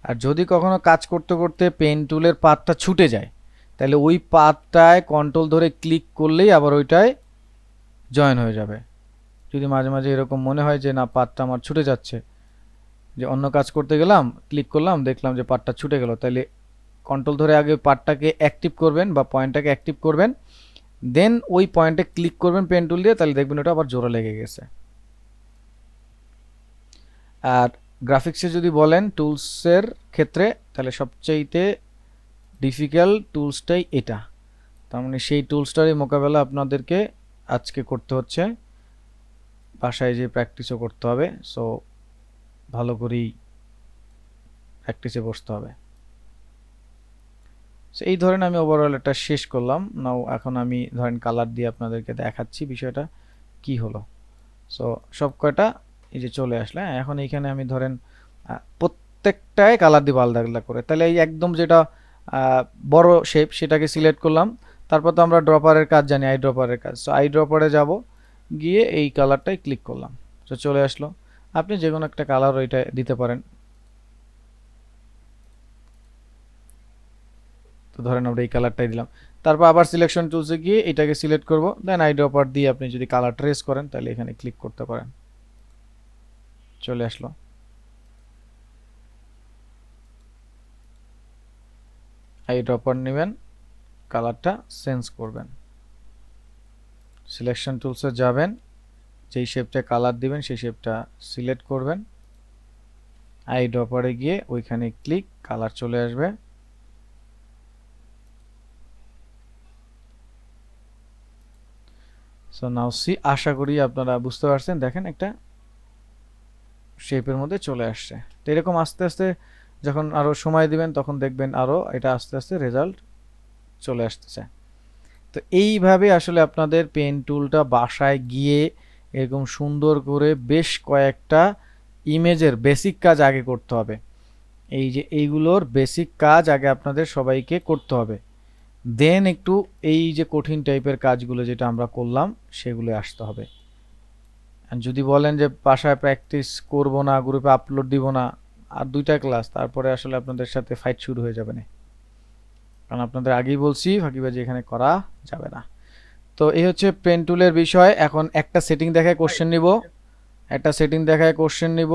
Speaker 1: আর যদি কখনো কাজ করতে করতে পেন টুলের পাতটা ছুটে যায়, তাহলে ওই পাতটায় কন্ট্রোল ধরে ক্লিক করলেই আবার ওইটায় জয়েন হয়ে যাবে। যদি মাঝে মাঝে এরকম মনে হয় যে না পাতটা আমার ছুটে যাচ্ছে, যে অন্য কাজ করতে গেলাম, ক্লিক করলাম, দেখলাম যে পাতটা ছুটে গেল, তাহলে কন্ট্রোল ধরে আগে পার্টটাকে অ্যাক্টিভ করবেন বা পয়েন্টটাকে অ্যাক্টিভ করবেন, দেন ওই পয়েন্টে ক্লিক করবেন পেন টুল দিয়ে, তাহলে দেখবেন ওটা আবার জোড়া লেগে গেছে। আর গ্রাফিক্সে যদি বলেন টুলসের ক্ষেত্রে, তাহলে সবচাইতে ডিফিকাল্ট টুলসটাই এটা। তার মানে সেই টুলসটারই মোকাবেলা আপনাদেরকে আজকে করতে হচ্ছে, বাসায় যে প্র্যাকটিসও করতে হবে। সো ভালো করেই প্র্যাকটিসে বসতে হবে। এই ধরেন আমি ওভারঅল এটা শেষ করলাম। নাও এখন আমি ধরেন কালার দিয়ে আপনাদেরকে দেখাচ্ছি বিষয়টা কি হলো। সো সব কয়টা এই যে চলে আসলে। এখন এইখানে আমি ধরেন প্রত্যেকটায় কালার দিব আলাদা আলাদা করে, তাহলে এই একদম যেটা বড় শেপ সেটাকে সিলেক্ট করলাম। তারপর তো আমরা ড্রপারের কাজ জানি, আই ড্রপারের কাজ। সো আই ড্রপারে যাব, গিয়ে এই কালারটাই ক্লিক করলাম, তো চলে আসলো। আপনি যে কোনো একটা কালার ওইটা দিতে পারেন। তো ধরেন আমরা এই কালারটাই দিলাম, তারপর আবার সিলেকশন টুলসে গিয়ে এটাকে সিলেক্ট করব, দেন আই ড্রপার দিয়ে আপনি যদি কালার ট্রেস করেন তাহলে এখানে ক্লিক করতে পারেন, চলে আসলো। আই ড্রপার নেবেন, কালারটা চেঞ্জ করবেন, সিলেকশন টুলসে যাবেন, যেই শেপটা কালার দিবেন সেই শেপটা সিলেক্ট করবেন, আই ড্রপারে গিয়ে ওইখানে ক্লিক, কালার চলে আসবে। সো নাও সি, আশা করি আপনারা বুঝতে পারছেন। দেখেন একটা শেপের মধ্যে চলে আসছে। তো এরকম আস্তে আস্তে যখন আরো সময় দিবেন তখন দেখবেন আরো এটা আস্তে আস্তে রেজাল্ট চলে আসতেছে। তো এইভাবে আসলে আপনাদের পেন টুলটা বাসায় গিয়ে এরকম সুন্দর করে বেশ কয়েকটা ইমেজের বেসিক কাজ আগে করতে হবে। এই যে এইগুলোর বেসিক কাজ আগে আপনাদের সবাইকে করতে হবে, দেন একটু এই যে কঠিন টাইপের কাজগুলো যেটা আমরা করলাম সেগুলো আসতে হবে। আর যদি বলেন যে বাসায় প্র্যাকটিস করব না, গ্রুপে আপলোড দিব না, আর দুইটা ক্লাস, তারপরে আসলে আপনাদের সাথে ফাইট শুরু হয়ে যাবে না, কারণ আপনাদের আগেই বলছি ফাঁকিবাজি এখানে করা যাবে না। তো এই হচ্ছে পেন টুলের বিষয়। এখন একটা সেটিং দেখায় কোশ্চেন নিব, একটা সেটিং দেখায় কোশ্চেন নিব।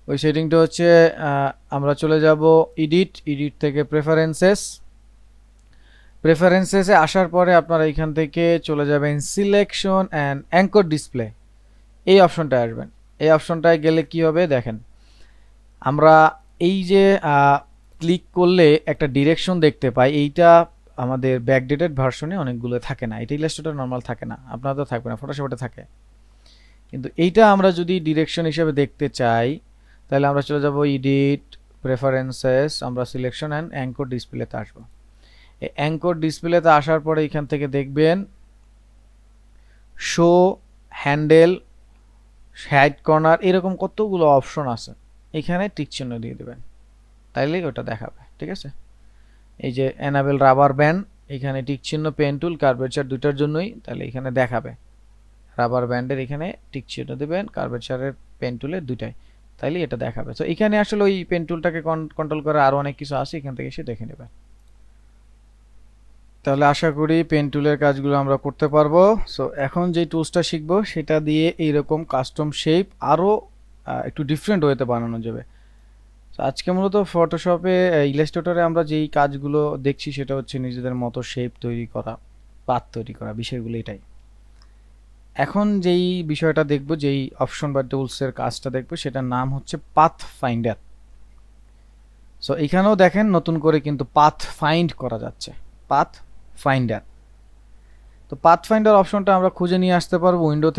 Speaker 1: ওই সেটিংটা হচ্ছে আমরা চলে যাব এডিট থেকে প্রেফারেন্সেসে আসার পরে আপনারা এখান থেকে চলে যাবেন সিলেকশন অ্যান্ড অ্যাঙ্কর ডিসপ্লে, এই অপশনটায় আসবেন। এই অপশনটায় গেলে কি হবে দেখেন, আমরা এই যে ক্লিক করলে একটা ডিরেকশন দেখতে পাই, এইটা আমাদের ব্যাকডেটেড ভার্সনে অনেকগুলো থাকে না, এটা ইলাস্ট্রেটর নর্মাল থাকে না, আপনাদের থাকবে না, ফটোশপে থাকে। কিন্তু এইটা আমরা যদি ডিরেকশন হিসেবে দেখতে চাই, তাহলে আমরা চলে যাব এডিট, প্রেফারেন্সেস, আমরা সিলেকশন অ্যান্ড অ্যাঙ্কর ডিসপ্লেতে আসবো। এই অ্যাঙ্কর ডিসপ্লেতে আসার পরে এখান থেকে দেখবেন শো, হ্যান্ডেল, সাইড কর্নার, এরকম কতগুলো অপশন আছে। এখানে টিক চিহ্ন দিয়ে দেবেন, তাইলেই ওটা দেখাবে। ঠিক আছে, এই যে এনাবেল রাবার ব্যান্ড, এখানে টিক চিহ্ন, পেন টুল, কার্ভেচার দুইটার জন্যই, তাহলে এখানে দেখাবে। রাবার ব্যান্ডের এখানে টিক চিহ্ন দেবেন, কার্ভেচারের পেন টুলের দুইটাই, তাইলে এটা দেখাবে। তো এখানে আসলে ওই পেন টুলটাকে কন্ট্রোল করে আরো অনেক কিছু আছে, এখান থেকে এসে দেখে নেবেন। তাহলে আশা করি পেন টুলের কাজগুলো আমরা করতে পারবো। সো এখন যে টুলসটা শিখবো সেটা দিয়ে এইরকম কাস্টম শেপ আরো একটু ডিফারেন্ট ওয়েতে বানানো যাবে। তো আজকে মূলত ফটোশপে ইলাস্ট্রেটরে আমরা যেই কাজগুলো দেখছি সেটা হচ্ছে নিজেদের মতো শেপ তৈরি করা, পাথ তৈরি করা, বিষয়গুলো এটাই। এখন যেই বিষয়টা দেখব, যেই অপশন বা টুলসের কাজটা দেখব, সেটার নাম হচ্ছে পাথ ফাইন্ডার। সো এখানেও দেখেন নতুন করে কিন্তু পাথ ফাইন্ড করা যাচ্ছে, পাথ ফাইন্ডার। তো পাথ ফাইন্ডার অপশনটা আমরা খুঁজে নিয়ে আসতে পারবো উইন্ডো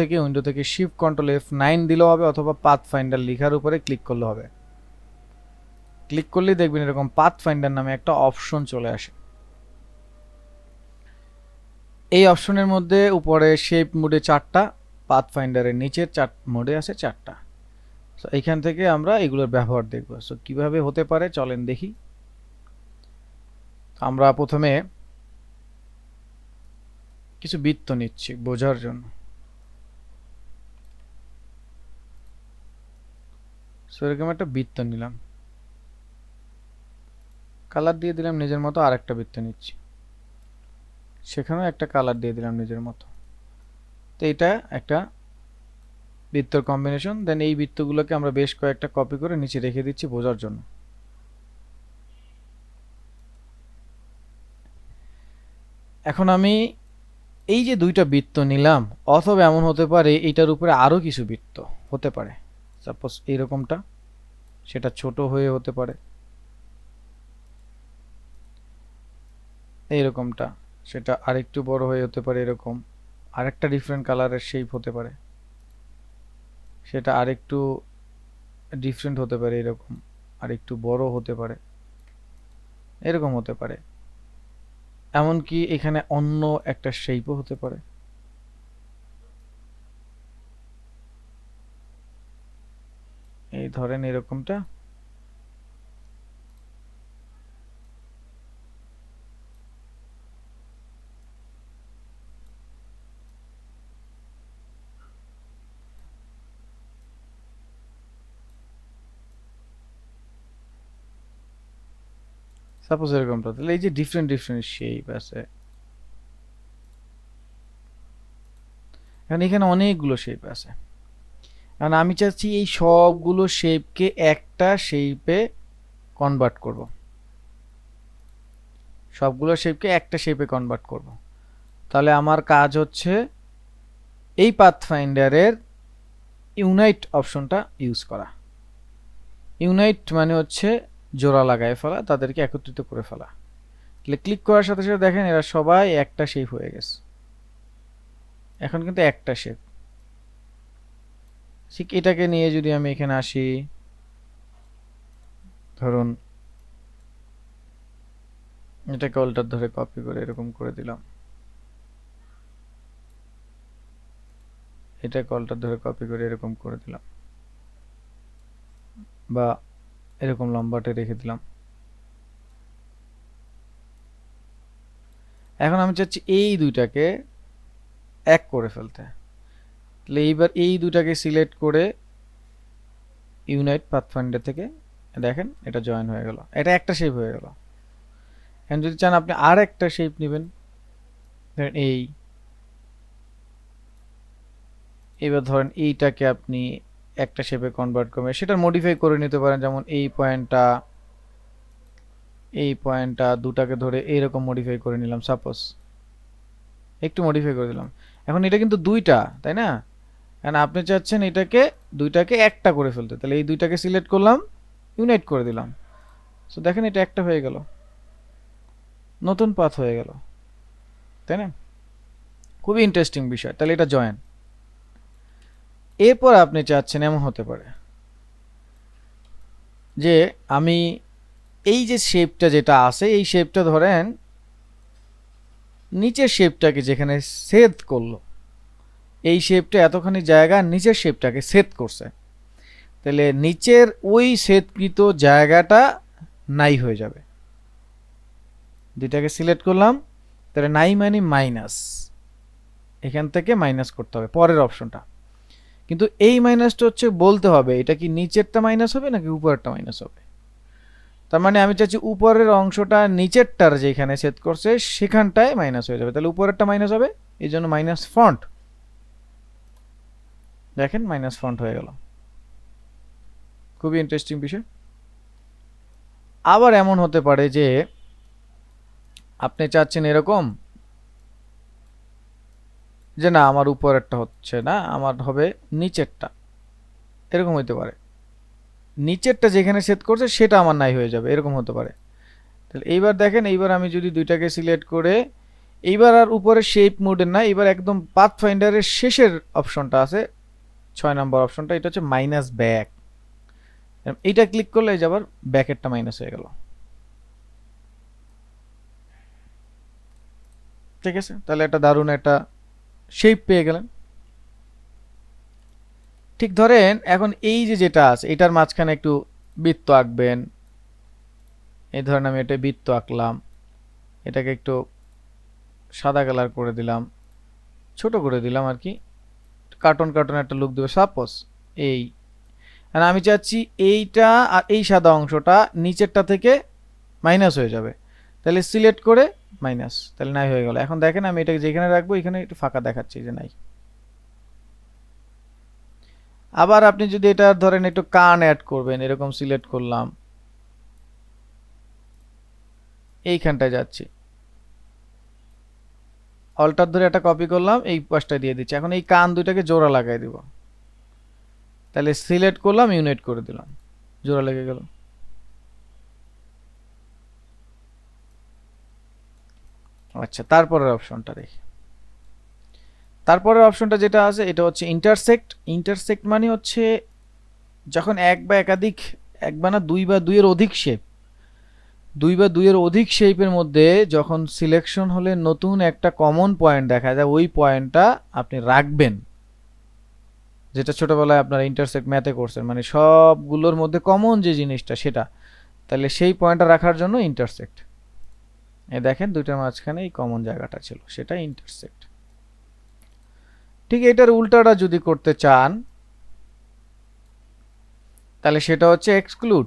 Speaker 1: থেকে শিফট কন্ট্রোল F9 দিলেও হবে, অথবা পাথ ফাইন্ডার লেখার উপরে ক্লিক করলে হবে। ক্লিক করলেই দেখবেন এরকম পাথ ফাইন্ডার নামে একটা অপশন চলে আসে। এই অপশনের মধ্যে উপরে শেপ মোডে 4টা, পাথ ফাইন্ডারের নিচের মোডে আছে 4টা। সো এইখান থেকে আমরা এগুলোর ব্যবহার দেখব। সো কিভাবে হতে পারে চলেন দেখি। আমরা প্রথমে কিছু বৃত্ত নিচ্ছি বোঝার জন্য। সো এরকম একটা বৃত্ত নিলাম, কালার দিয়ে দিলাম নিজের মতো, আর একটা বৃত্ত নিচ্ছি, সেখানেও একটা কালার দিয়ে দিলাম নিজের মতো। তো এটা একটা বৃত্তর কম্বিনেশন। দেন এই বৃত্তগুলোকে আমরা বেশ কয়েকটা কপি করে নিচে রেখে দিচ্ছি বোঝার জন্য। এখন আমি এই যে দুইটা বৃত্ত নিলাম, অথবা এমন হতে পারে এইটার উপরে আরো কিছু বৃত্ত হতে পারে। সাপোজ এইরকমটা, সেটা ছোট হয়ে হতে পারে, এইরকমটা সেটা আরেকটু বড় হয়ে হতে পারে, এরকম আরেকটা ডিফারেন্ট কালারের শেপ হতে পারে, সেটা আরেকটু ডিফারেন্ট হতে পারে, এরকম আরেকটু বড় হতে পারে, এরকম হতে পারে। এমনকি এখানে অন্য একটা শেপও হতে পারে। এই ধরেন এরকমটা, সাপোজ এরকমটা। তাহলে এই যে ডিফারেন্ট ডিফারেন্ট শেপ আছে, এখন এখানে অনেকগুলো শেপ আছে। এখন আমি চাচ্ছি এই সবগুলো শেপকে একটা শেপে কনভার্ট করব, সবগুলো শেপকে একটা শেপে কনভার্ট করব। তাহলে আমার কাজ হচ্ছে এই পাথফাইন্ডারের ইউনাইট অপশনটা ইউজ করা। ইউনাইট মানে হচ্ছে জোড়া লাগায় ফেলা, তাদেরকে একত্রিত করে ফেলা। তাহলে ক্লিক করার সাথে সাথে দেখেন এরা সবাই একটা শেপ হয়ে গেছে, এখন কিন্তু একটা শেপ। ঠিক এটাকে নিয়ে যদি আমি এখানে আসি, ধরুন এটাকে অল্টার ধরে কপি করে এরকম করে দিলাম, এটাকে অল্টার ধরে কপি করে এরকম করে দিলাম, বা এরকম লম্বাটে রেখে দিলাম। এখন আমি চাচ্ছি এই দুইটাকে এক করে ফেলতে। তাহলে এইবার এই দুটাকে সিলেক্ট করে ইউনাইট পাথফাইন্ডার থেকে দেখেন এটা জয়েন হয়ে গেল, এটা একটা শেপ হয়ে গেল। এখন যদি চান আপনি আর একটা শেপ নেবেন, ধরেন এবার ধরেন এইটাকে আপনি একটা শেপে কনভার্ট করবেন, সেটা মডিফাই করে নিতে পারেন। যেমন এই পয়েন্টটা দুটাকে ধরে এইরকম মডিফাই করে নিলাম, সাপোজ একটু মডিফাই করে দিলাম। এখন এটা কিন্তু দুইটা, তাই না? কারণ আপনি চাচ্ছেন এটাকে দুইটাকে একটা করে ফেলতে, তাহলে এই দুইটাকে সিলেক্ট করলাম, ইউনাইট করে দিলাম। সো দেখেন এটা একটা হয়ে গেল, নতুন পাথ হয়ে গেল, তাই না? খুবই ইন্টারেস্টিং বিষয়। তাহলে এটা জয়েন। এরপর আপনি চাচ্ছেন এমন হতে পারে যে আমি এই যে শেপটা যেটা আছে, এই শেপটা ধরেন নিচের শেপটাকে যেখানে ছেদ করলো, এই শেপটা এতখানি জায়গা নিচের শেপটাকে ছেদ করছে, তাহলে নিচের ওই ছেদকৃত জায়গাটা নাই হয়ে যাবে। দুইটাকে সিলেক্ট করলাম, তাহলে নাই মানে মাইনাস, এখান থেকে মাইনাস করতে হবে পরের অপশনটা। কিন্তু এই মাইনাসটা হচ্ছে বলতে হবে এটা কি নিচেরটা মাইনাস হবে নাকি উপরেরটা মাইনাস হবে। তার মানে আমি চাচ্ছি উপরের অংশটা নিচেরটার যেখানে সেট করছে সেখানটায় মাইনাস হয়ে যাবে, তাহলে উপরেরটা মাইনাস হবে, এই জন্য মাইনাস ফন্ট। দেখেন মাইনাস ফন্ট হয়ে গেল। খুবই ইন্টারেস্টিং বিষয়। আবার এমন হতে পারে যে আপনি চাচ্ছেন এরকম যে না আমার উপরেরটা হচ্ছে না, আমার হবে নিচেরটা, এরকম হতে পারে। নিচেরটা যেখানে সেট করছে সেটা আমার নাই হয়ে যাবে, এরকম হতে পারে। তাহলে এইবার দেখেন, এইবার আমি যদি দুইটাকে সিলেক্ট করে এইবার আর উপরে শেপ মোডের না, এবার একদম পাথ ফাইন্ডারের শেষের অপশনটা আছে 6 নম্বর অপশনটা, এটা হচ্ছে মাইনাস ব্যাক। এইটা ক্লিক করলে এই যে আবার ব্যাকেরটা মাইনাস হয়ে গেল। ঠিক আছে, তাহলে একটা দারুণ একটা শেপ পেয়ে গেলেন। ঠিক ধরেন এখন এই যে যেটা আছে এটার মাঝখানে একটু বৃত্ত আঁকবেন। এই ধরেন আমি এটা বৃত্ত আঁকলাম, এটাকে একটু সাদা কালার করে দিলাম, ছোট করে দিলাম আর কি, কার্টুন কার্টুন একটা লুক দেবে সাপোজ। এই আর আমি চাচ্ছি এইটা আর এই সাদা অংশটা নিচেরটা থেকে মাইনাস হয়ে যাবে, তাহলে সিলেক্ট করে মাইনাস, তাহলে নাই হয়ে গেল। এখন দেখেন আমি এটাকে যেখানে রাখবো এখানে একটু ফাঁকা দেখাচ্ছি যে নাই। আবার আপনি যদি এটা ধরেন একটু কান অ্যাড করবেন, এরকম সিলেক্ট করলাম, এইখানটায় যাচ্ছি, অল্টার ধরে একটা কপি করলাম, এই পাশটা দিয়ে দিচ্ছি। এখন এই কান দুইটাকে জোড়া লাগাই দিব, তাহলে সিলেক্ট করলাম, ইউনিট করে দিলাম, জোড়া লেগে গেল। আচ্ছা, তারপরের অপশনটা দেখি। তারপরের অপশনটা যেটা আছে এটা হচ্ছে ইন্টারসেক্ট। ইন্টারসেক্ট মানে হচ্ছে যখন এক বা একাধিক, এক বা না দুই বা দুইয়ের অধিক শেপ, দুই বা দুইয়ের অধিক শেপের মধ্যে যখন সিলেকশন হলে নতুন একটা কমন পয়েন্ট দেখা যায়, ওই পয়েন্টটা আপনি রাখবেন, যেটা ছোটবেলায় আপনারা ইন্টারসেক্ট ম্যাথে করছেন, মানে সবগুলোর মধ্যে কমন যে জিনিসটা সেটা, তাহলে সেই পয়েন্টটা রাখার জন্য ইন্টারসেক্ট। এই দেখেন দুইটার মাঝখানে এই কমন জায়গাটা ছিল, সেটা ইন্টারসেক্ট। ঠিক এটার উল্টাটা যদি করতে চান তাহলে সেটা হচ্ছে এক্সক্লুড,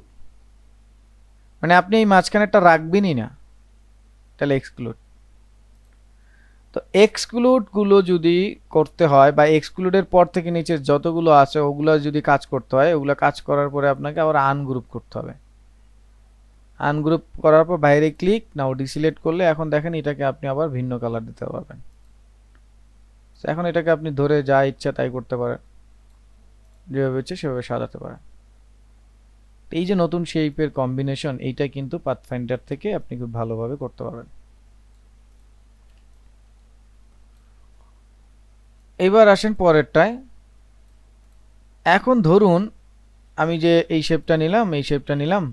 Speaker 1: মানে আপনি এই মাঝখানেরটা রাখবেনই না, তাহলে এক্সক্লুড। তো এক্সক্লুড গুলো যদি করতে হয় বা এক্সক্লুডের পর থেকে নিচে যতগুলো আছে ওগুলো যদি কাজ করতে হয়, ওগুলো কাজ করার পরে আপনাকে আবার আনগ্রুপ করতে হবে। আনগ্রুপ করার পর বাইরে ক্লিক নাও ডিসিলেক্ট করলে এখন দেখেন এটাকে আপনি আবার ভিন্ন কালার দিতে পারবেন। এখন এটাকে আপনি ধরে যা ইচ্ছা তাই করতে পারেন, যেভাবে ইচ্ছে সেভাবে সাজাতে পারেন। এই যে নতুন শেপের কম্বিনেশন, এইটা কিন্তু পাথফাইন্ডার থেকে আপনি খুব ভালোভাবে করতে পারবেন। এবার আসেন পরেরটায়। এখন ধরুন আমি যে এই শেপটা নিলাম, এই শেপটা নিলাম,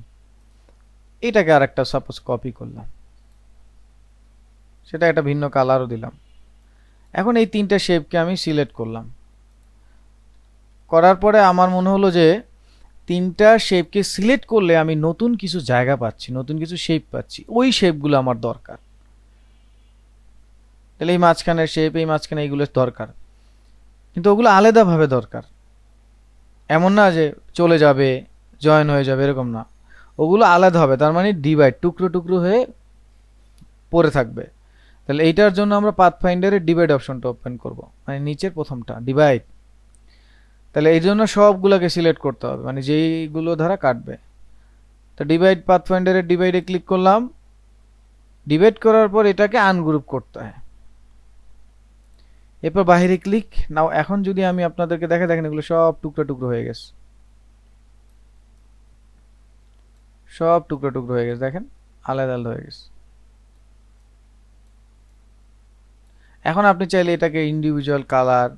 Speaker 1: এটাকে আর একটা সাপোজ কপি করলাম, সেটা একটা ভিন্ন কালারও দিলাম। এখন এই তিনটা শেপকে আমি সিলেক্ট করলাম, করার পরে আমার মনে হলো যে তিনটা শেপকে সিলেক্ট করলে আমি নতুন কিছু জায়গা পাচ্ছি, নতুন কিছু শেপ পাচ্ছি, ওই শেপগুলো আমার দরকার। তাহলে এই মাঝখানের শেপ, এই মাঝখানে এইগুলো দরকার, কিন্তু ওগুলো আলাদাভাবে দরকার, এমন না যে চলে যাবে জয়েন হয়ে যাবে এরকম না, ওগুলো আলাদা হবে, তার মানে ডিভাইড, টুকরো টুকরো হয়ে পড়ে থাকবে। তাহলে এইটার জন্য আমরা পাথফাইন্ডারের ডিভাইড অপশনটা ওপেন করব, মানে নিচের প্রথমটা ডিভাইড। তাহলে এই জন্য সবগুলোকে সিলেক্ট করতে হবে, মানে যেইগুলো ধারা কাটবে। তো ডিভাইড, পাথফাইন্ডারের ডিভাইডে ক্লিক করলাম, ডিভাইড করার পর এটাকে আনগ্রুপ করতে হয়, এরপর বাইরে ক্লিক নাও। এখন যদি আমি আপনাদেরকে দেখে, দেখেন এগুলো সব টুকরো টুকরো হয়ে গেছে, সব টুকরো টুকরো হয়ে গেছে, দেখেন আলাদা আলাদা হয়ে গেছে। এখন আপনি চাইলে এটাকে ইন্ডিভিজুয়াল কালার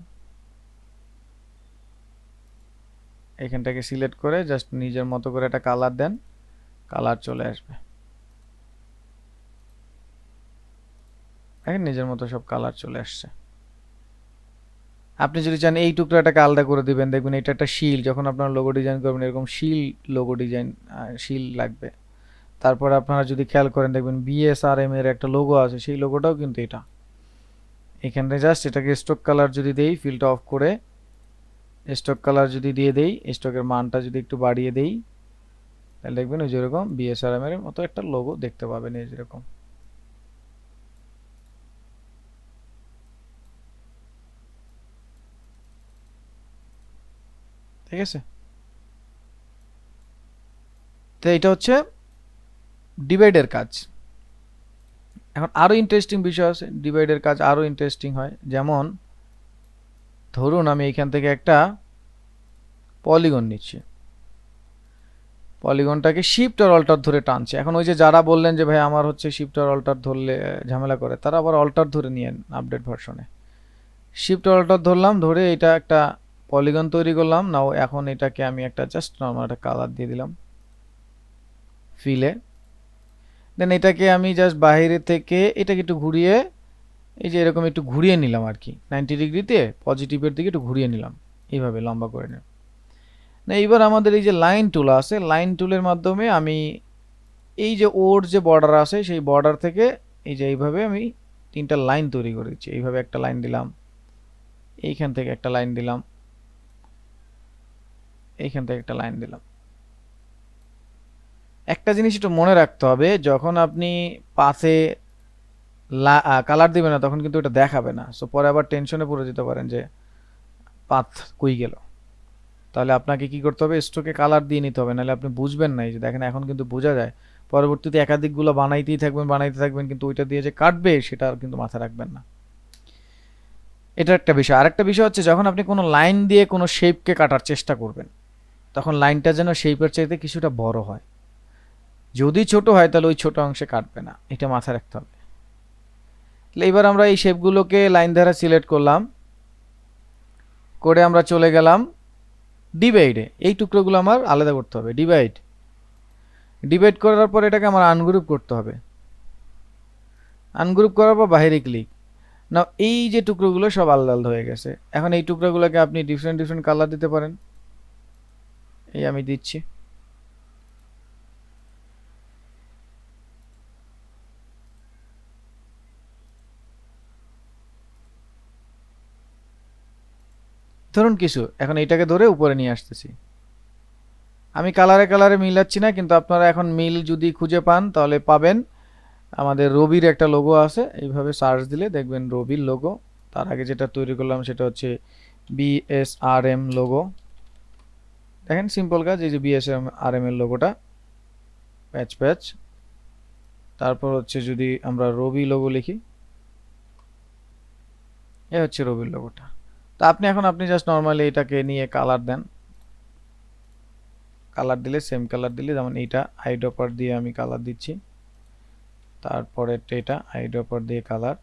Speaker 1: এখানটাকে সিলেক্ট করে জাস্ট নিজের মতো করে একটা কালার দেন, কালার চলে আসবে, দেখেন নিজের মতো সব কালার চলে আসছে। আপনি যদি চান এই টুকরাটাকে আলাদা করে দিবেন, দেখবেন এটা একটা শিল, যখন আপনার লোগো ডিজাইন করবেন এরকম শিল লোগো ডিজাইন, শিল লাগবে। তারপর আপনারা যদি খেয়াল করেন দেখবেন বিএসআরএম এর একটা লোগো আছে, সেই লোগোটাও কিন্তু এটা। এখানে জাস্ট এটাকে স্টক কালার যদি দেই, ফিলটা অফ করে স্টক কালার যদি দিয়ে দেই, স্টকের মানটা যদি একটু বাড়িয়ে দেই, তাহলে দেখবেন ওই যেরকম বিএসআরএম এর মতো একটা লোগো দেখতে পাবেন, এই যেরকম। ঠিক আছে। তো এটা হচ্ছে ডিভাইডের কাজ। এখন আরো ইন্টারেস্টিং বিষয় আছে, ডিভাইডের কাজ আরো ইন্টারেস্টিং হয়। যেমন ধরুন আমি এখান থেকে একটা পলিগন নিচ্ছি, পলিগনটাকে শিফট আর অল্টার ধরে টানছে। এখন ওই যে যারা বললেন যে ভাই আমার হচ্ছে শিফট আর অল্টার ধরলে ঝামেলা করে, তারা আবার অল্টার ধরে নিয়েন আপডেট ভার্সনে। শিফট আর অল্টার ধরলাম, ধরে এটা একটা পলিগন তৈরি করলাম। নাও এখন এটাকে আমি একটা জাস্ট নর্মাল একটা কালার দিয়ে দিলাম ফিলে। দেন এটাকে আমি জাস্ট বাইরে থেকে এটাকে একটু ঘুরিয়ে, এই যে এরকম একটু ঘুরিয়ে নিলাম আর কি, 90 ডিগ্রিতে পজিটিভের দিকে একটু ঘুরিয়ে নিলাম, এইভাবে লম্বা করে নিলাম। না এইবার আমাদের এই যে লাইন টুল আছে, লাইন টুলের মাধ্যমে আমি এই যে ওর যে বর্ডার আছে সেই বর্ডার থেকে এই যে এইভাবে আমি 3টা লাইন তৈরি করে দিচ্ছি। এইভাবে একটা লাইন দিলাম, এইখান থেকে একটা লাইন দিলাম, এইখান থেকে একটা লাইন দিলাম। একটা জিনিস একটু মনে রাখতে হবে, যখন আপনি পাথে কালার দিবেন না তখন কিন্তু এটা দেখাবে না। সো পরে আবার টেনশনে পড়ে যেতে পারেন যে পাথ কই গেল। তাহলে আপনাকে কি করতে হবে, স্ট্রোকে কালার দিয়ে নিতে হবে, নাহলে আপনি বুঝবেন না। এই যে দেখেন এখন কিন্তু বোঝা যায়, পরবর্তীতে একাধিকগুলো বানাইতে থাকবেন কিন্তু ওইটা দিয়ে যে কাটবে সেটা আর কিন্তু মাথায় রাখবেন না। এটা একটা বিষয়। আরেকটা বিষয় হচ্ছে যখন আপনি কোনো লাইন দিয়ে কোনো শেপকে কাটার চেষ্টা করবেন, তখন লাইনটা যেন শেপের চাইতে কিছুটা বড় হয়। যদি ছোট হয় তাহলে ওই ছোট অংশে কাটবে না, এটা মাথায় রাখতে হবে। তাহলে এবার আমরা এই শেপগুলোকে লাইন দ্বারা সিলেক্ট করলাম, করে আমরা চলে গেলাম ডিভাইডে। এই টুকরোগুলো আমার আলাদা করতে হবে, ডিভাইড। ডিভাইড করার পর এটাকে আমার আনগ্রুপ করতে হবে। আনগ্রুপ করার পর বাইরে ক্লিক। না এই যে টুকরোগুলো সব আলাদা আলাদা হয়ে গেছে। এখন এই টুকরোগুলোকে আপনি ডিফারেন্ট ডিফারেন্ট কালার দিতে পারেন। এই আমি দিচ্ছি। ধরুন কিছু, এখন এইটাকে ধরে উপরে নিয়ে আসতেছি। আমি কালারে কালারে মিলাচ্ছি না, কিন্তু আপনারা এখন মিল যদি খুঁজে পান তাহলে পাবেন। আমাদের রবির একটা লোগো আছে, এইভাবে সার্চ দিলে দেখবেন রবির লোগো। তার আগে যেটা তৈরি করলাম সেটা হচ্ছে বিএসআরএম লোগো। দেখেন সিম্পল কাজ, এই যে বিএসআরএম এর লোগোটা, প্যাচ প্যাচ। তারপর হচ্ছে যদি আমরা রবি লোগো লিখি, এ হচ্ছে রবির লোগোটা। তো আপনি জাস্ট নর্মালি এটাকে নিয়ে কালার দেন। কালার দিলে সেম কালার দিলে, যেমন এইটা আইড্রপার দিয়ে আমি কালার দিচ্ছি, তারপরে এটা আইড্রপার দিয়ে কালার।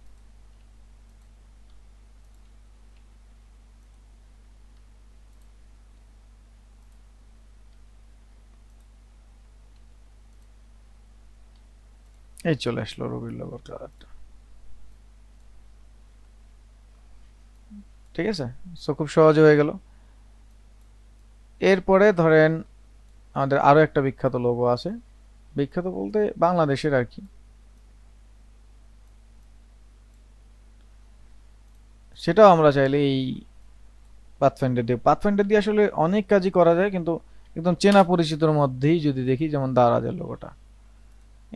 Speaker 1: এই চলে আসলো রবির লোগোর কালারটা। ঠিক আছে, সো খুব সহজে হয়ে গেল। এরপরে ধরেন আমাদের আরো একটা বিখ্যাত লোগো আছে, বিখ্যাত বলতে বাংলাদেশের আর কি। সেটাও আমরা চাইলে এই পাথফাইন্ডার দিয়ে আসলে অনেক কাজই করা যায়, কিন্তু একদম চেনা পরিচিতর মধ্যেই যদি দেখি, যেমন দারাজের লোগোটা,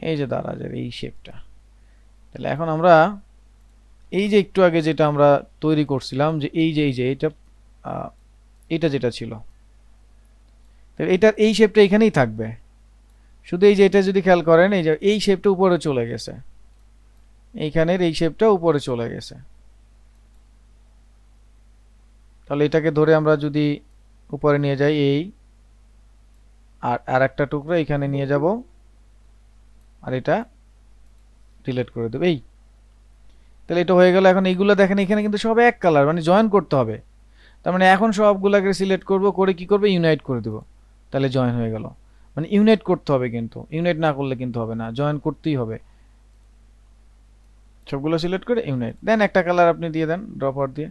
Speaker 1: এই যে দারাজের এই শেপটা। তাহলে এখন আমরা এই যে একটু আগে যেটা আমরা তৈরি করছিলাম, যে এই যে এটা যেটা ছিল, এটার এই শেপটা এখানেই থাকবে। শুধু এই যে এটা যদি খেয়াল করেন, এই যে এই শেপটা উপরে চলে গেছে, এইখানের এই শেপটা উপরে চলে গেছে। তাহলে এটাকে ধরে আমরা যদি উপরে নিয়ে যাই, এই আর একটা টুকরো এখানে নিয়ে যাব, আর এটা ডিলিট করে দেব। এই তাহলে এটা হয়ে গেল। এখন এইগুলো দেখেন এখানে কিন্তু সব এক কালার, মানে জয়েন করতে হবে। তার মানে এখন সবগুলোকে সিলেক্ট করব, করে কি করব, ইউনাইট করে দেব। তাহলে জয়েন হয়ে গেল। মানে ইউনাইট করতে হবে, কিন্তু ইউনাইট না করলে কিন্তু হবে না, জয়েন করতেই হবে। সবগুলো সিলেক্ট করে ইউনাইট দেন, একটা কালার আপনি দিয়ে দেন ড্রপার দিয়ে।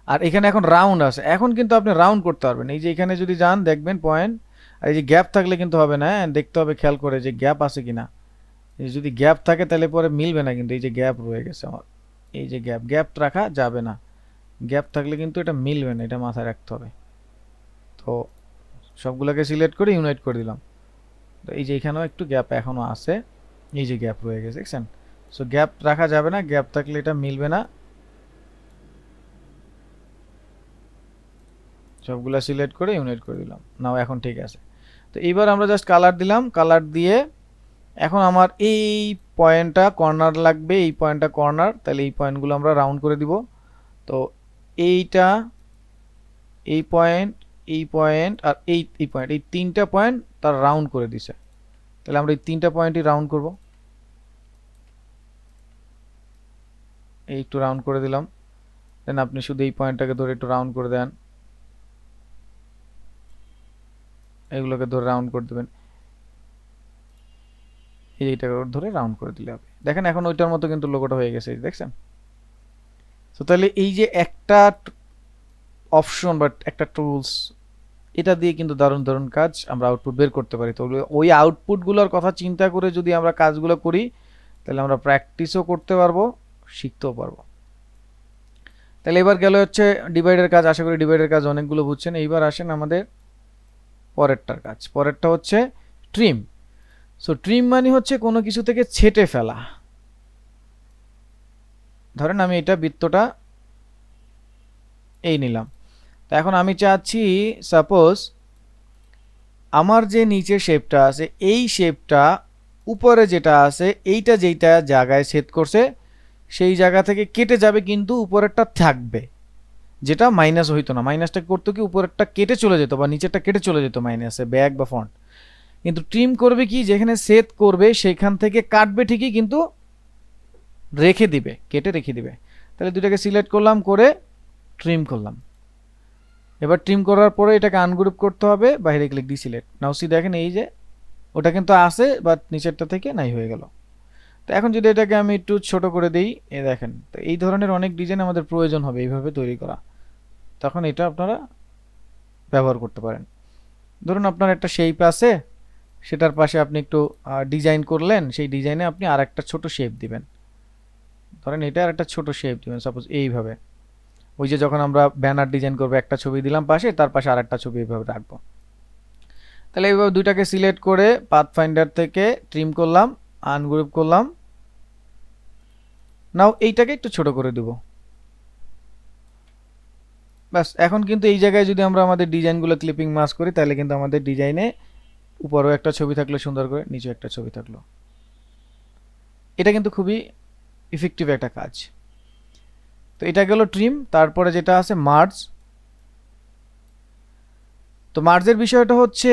Speaker 1: আর এখানে এখন রাউন্ড আছে, এখন কিন্তু আপনি রাউন্ড করতে পারবেন। এই যে এখানে যদি যান দেখবেন পয়েন্ট, আর এই যে গ্যাপ থাকলে কিন্তু হবে না। দেখতে হবে খেয়াল করে যে গ্যাপ আছে কিনা। যদি গ্যাপ থাকে তাহলে পরে মিলবে না, কিন্তু এই যে গ্যাপ রয়ে গেছে আমার, এই যে গ্যাপ রাখা যাবে না। গ্যাপ থাকলে কিন্তু এটা মিলবে না, এটা মাথায় রাখতে হবে। তো সবগুলোকে সিলেক্ট করে ইউনাইট করে দিলাম। তো এই যে এখানেও একটু গ্যাপ এখনো আছে, এই যে গ্যাপ রয়ে গেছে, দেখছেন। সো গ্যাপ রাখা যাবে না, গ্যাপ থাকলে এটা মিলবে না। সবগুলা সিলেক্ট করে ইউনাইট করে দিলাম, নাও এখন ঠিক আছে। তো এইবার আমরা জাস্ট কালার দিলাম, কালার দিয়ে এখন আমার এই পয়েন্টটা কর্নার লাগবে, এই পয়েন্টটা কর্নার, তাহলে এই পয়েন্টগুলো আমরা রাউন্ড করে দিব। তো এইটা, এই পয়েন্ট, এই পয়েন্ট আর এই পয়েন্ট, এই তিনটা পয়েন্ট তার রাউন্ড করে দিছে। তাহলে আমরা এই তিনটা পয়েন্টই রাউন্ড করব। এই একটু রাউন্ড করে দিলাম, দেন আপনি শুধু এই পয়েন্টটাকে ধরে একটু রাউন্ড করে দেন, এগুলোকে ধরে রাউন্ড করে দেবেন, এইটাকে ধরে রাউন্ড করে দিলে হবে। দেখেন এখন ওইটার মতো কিন্তু লোগোটা হয়ে গেছে, দেখছেন? তো তাহলে এই যে একটা অপশন বা একটা টুলস, এটা দিয়ে কিন্তু দারুণ দারুণ কাজ আমরা আউটপুট বের করতে পারি। তো ওই আউটপুটগুলোর কথা চিন্তা করে যদি আমরা কাজগুলো করি, তাহলে আমরা প্র্যাকটিসও করতে পারবো, শিখতেও পারবো। তাহলে এবার গেল হচ্ছে ডিভাইডের কাজ। আশা করি ডিভাইডের কাজ অনেকগুলো বুঝছেন। এইবার আসেন আমাদের পরেরটার কাজ। পরেরটা হচ্ছে ট্রিম। সো ট্রিম মানে হচ্ছে কোনো কিছু থেকে ছেটে ফেলা। ধরেন আমি এটা বৃত্তটা এই নিলাম, তো এখন আমি চাচ্ছি সাপোজ আমার যে নিচে শেপটা আছে, এই শেপটা উপরে যেটা আছে এইটা যেইটা জায়গায় ছেদ করছে সেই জায়গা থেকে কেটে যাবে, কিন্তু উপরেরটা থাকবে, যেটা মাইনাস হইতো না। মাইনাসটা করতো কি, উপরেরটা কেটে চলে যেত বা নিচেরটা কেটে চলে যেত মাইনাসে, ব্যাক বা ফন্ট। কিন্তু ট্রিম করবে কি, যেখানে ছেদ করবে সেখান থেকে কাটবে ঠিকই, কিন্তু রেখে দিবে, কেটে রেখে দিবে। তাহলে দুটাকে সিলেক্ট করলাম, করে ট্রিম করলাম। এবার ট্রিম করার পরে এটাকে আনগ্রুপ করতে হবে, বাইরে ক্লিক দি সিলেক্ট। নাও সি দেখেন এই যে ওটা কিন্তু আছে, বাট নিচেরটা থেকে নাই হয়ে গেল। তো এখন যদি এটাকে আমি একটু ছোট করে দিই, এ দেখেন, তো এই ধরনের অনেক ডিজাইন আমাদের প্রয়োজন হবে এইভাবে তৈরি করা, তখন এটা আপনারা ব্যবহার করতে পারেন। ধরুন আপনার একটা শেপ আছে, সেটার পাশে আপনি একটু ডিজাইন করলেন, সেই ডিজাইনে আপনি আর একটা ছোট শেপ দিবেন। ধরেন এটা আর একটা ছোট শেপ দিবেন, সাপোজ এইভাবে। ওই যে যখন আমরা ব্যানার ডিজাইন করবো, একটা ছবি দিলাম পাশে, তার পাশে আর একটা ছবি এইভাবে রাখবো। তাহলে এইভাবে দুইটাকে সিলেক্ট করে পাথ ফাইন্ডার থেকে ট্রিম করলাম, আনগ্রুপ করলাম। নাও এইটাকে একটু ছোট করে দেব। ব্যাস, এখন কিন্তু এই জায়গায় যদি আমরা আমাদের ডিজাইনগুলো ক্লিপিং মাস্ক করি, তাহলে কিন্তু আমাদের ডিজাইনে উপরেও একটা ছবি থাকলো সুন্দর করে, নিচেও একটা ছবি থাকলো। এটা কিন্তু খুবই ইফেক্টিভ একটা কাজ। তো এটা গেল ট্রিম। তারপরে যেটা আছে মার্জ। তো মার্জের বিষয়টা হচ্ছে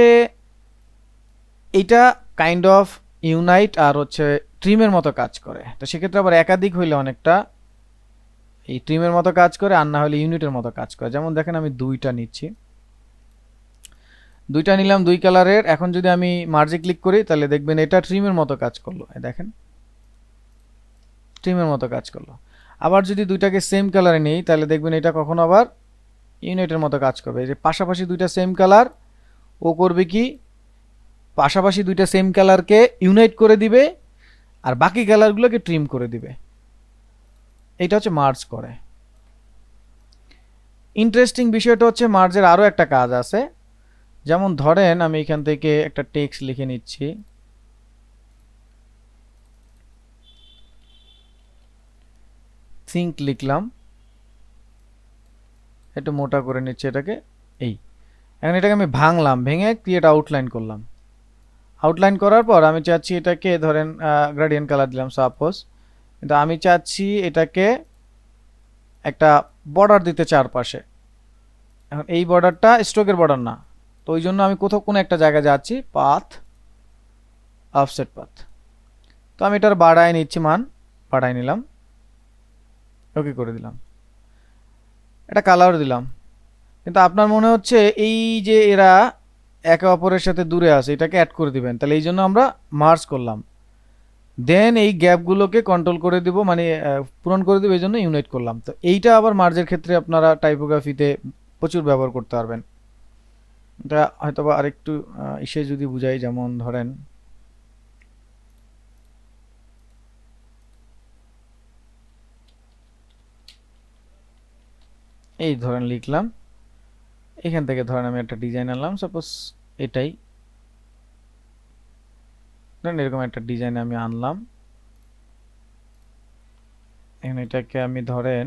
Speaker 1: এটা কাইন্ড অফ ইউনাইট আর হচ্ছে ট্রিমের মতো কাজ করে। তো সেক্ষেত্রে আবার একাধিক হইলে অনেকটা এই ট্রিমের মতো কাজ করে, আর না হলে ইউনিটের মতো কাজ করে। যেমন দেখেন আমি দুইটা নিচ্ছি, দুইটা নিলাম দুই কালারের। এখন যদি আমি মার্জে ক্লিক করি, তাহলে দেখবেন এটা ট্রিমের মতো কাজ করলো, দেখেন ট্রিমের মতো কাজ করলো। আবার যদি দুইটাকে সেম কালারে নেই, তাহলে দেখবেন এটা কখনো আবার ইউনিটের মতো কাজ করবে। যে পাশাপাশি দুইটা সেম কালার, ও করবে কি, পাশাপাশি দুইটা সেম কালারকে ইউনাইট করে দিবে, আর বাকি কালারগুলোকে ট্রিম করে দিবে। এটা হচ্ছে মার্জ করে। ইন্টারেস্টিং বিষয়টা হচ্ছে মার্জের আরও একটা কাজ আছে। যেমন ধরেন আমি এখান থেকে একটা টেক্সট লিখে নিচ্ছি, থিঙ্ক লিখলাম, একটু মোটা করে নিচ্ছি এটাকে, এই। এখন এটাকে আমি ভাঙলাম, ভেঙে ক্রিয়েট আউটলাইন করলাম। আউটলাইন করার পর আমি চাচ্ছি এটাকে ধরেন গ্রেডিয়েন্ট কালার দিলাম সাপোজ, কিন্তু আমি চাচ্ছি এটাকে একটা বর্ডার দিতে চারপাশে। এখন এই বর্ডারটা স্ট্রোকের বর্ডার না, তো ওই জন্য আমি কোথাও কোনো একটা জায়গায় যাচ্ছি, পাথ, অফসেট পাথ। তো আমি এটার বাড়ায় নিচ্ছি, মান বাড়ায় নিলাম, ওকে করে দিলাম, এটা কালার দিলাম। কিন্তু আপনার মনে হচ্ছে এই যে এরা একে অপরের সাথে দূরে আছে, এটাকে অ্যাড করে দিবেন, তাহলে এই জন্য আমরা মার্জ করলাম। দেন এই গ্যাপগুলোকে কন্ট্রোল করে দিব, মানে পূরণ করে দিব, এই জন্য ইউনাইট করলাম। তো এইটা আবার মার্জের ক্ষেত্রে আপনারা টাইপোগ্রাফিতে প্রচুর ব্যবহার করতে পারবেন। এটা হয়তো বা আরেকটু ইসে যদি বুঝাই, যেমন ধরেন এই ধরেন লিখলাম, এখান থেকে ধরেন আমি একটা ডিজাইন আনলাম, সাপোজ এটাই ধরেন এরকম একটা ডিজাইন আমি আনলাম। এখন এটাকে আমি ধরেন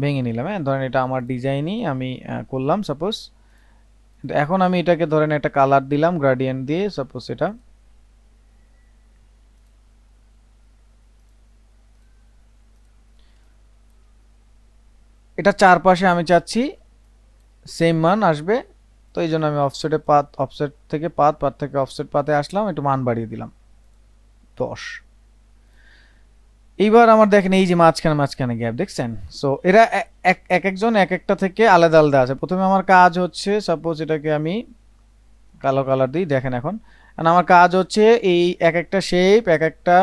Speaker 1: ভেঙে নিলাম, হ্যাঁ ধরেন এটা আমার ডিজাইনই আমি করলাম সাপোজ। এখন আমি এটাকে ধরেন একটা কালার দিলাম গ্রেডিয়েন্ট দিয়ে, সাপোজ এটা চারপাশে আমি চাচ্ছি সেম মান আসবে। তো এই জন্য আমি অফসেটে পাথ, অফসেট থেকে পাথ, পাথ থেকে অফসেট পাথে আসলাম, একটু মান বাড়িয়ে দিলাম 10। এইবার আমার দেখেন এই যে মাঝখানে মাঝখানে গ্যাপ দেখছেন। সো এরা এক একজন এক একটা থেকে আলাদা আলাদা আছে। প্রথমে আমার কাজ হচ্ছে, সাপোজ এটাকে আমি কালো কালার দিই, দেখেন এখন আমার কাজ হচ্ছে এই এক একটা শেপ এক একটা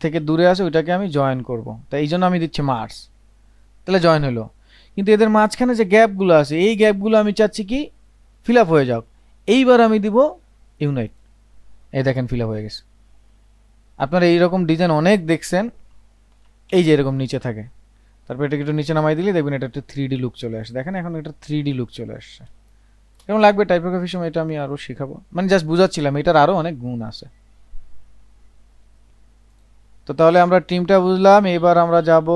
Speaker 1: থেকে দূরে আছে ওইটাকে আমি জয়েন করব। তাই এই জন্য আমি দিচ্ছি মার্স, তাহলে জয়েন হলো। কিন্তু এদের মাঝখানে যে গ্যাপগুলো আছে এই গ্যাপগুলো আমি চাচ্ছি কি ফিল আপ হয়ে যাক। এইবার আমি দিব ইউনাইট, এই দেখেন ফিল আপ হয়ে গেছে। আপনারা এইরকম ডিজাইন অনেক দেখছেন, এই যে এরকম নিচে থাকে, তারপর এটাকে একটু নিচে নামাই দিলে দেখবেন এটা একটা 3D লুক চলে আসে। দেখেন এখন এটা 3D লুক চলে আসছে। কেমন লাগবে টাইপোগ্রাফির সময় এটা আমি আরও শেখাবো, মানে জাস্ট বুঝাচ্ছিলাম এটার আরও অনেক গুণ আছে। তো তাহলে আমরা টিমটা বুঝলাম, এবার আমরা যাব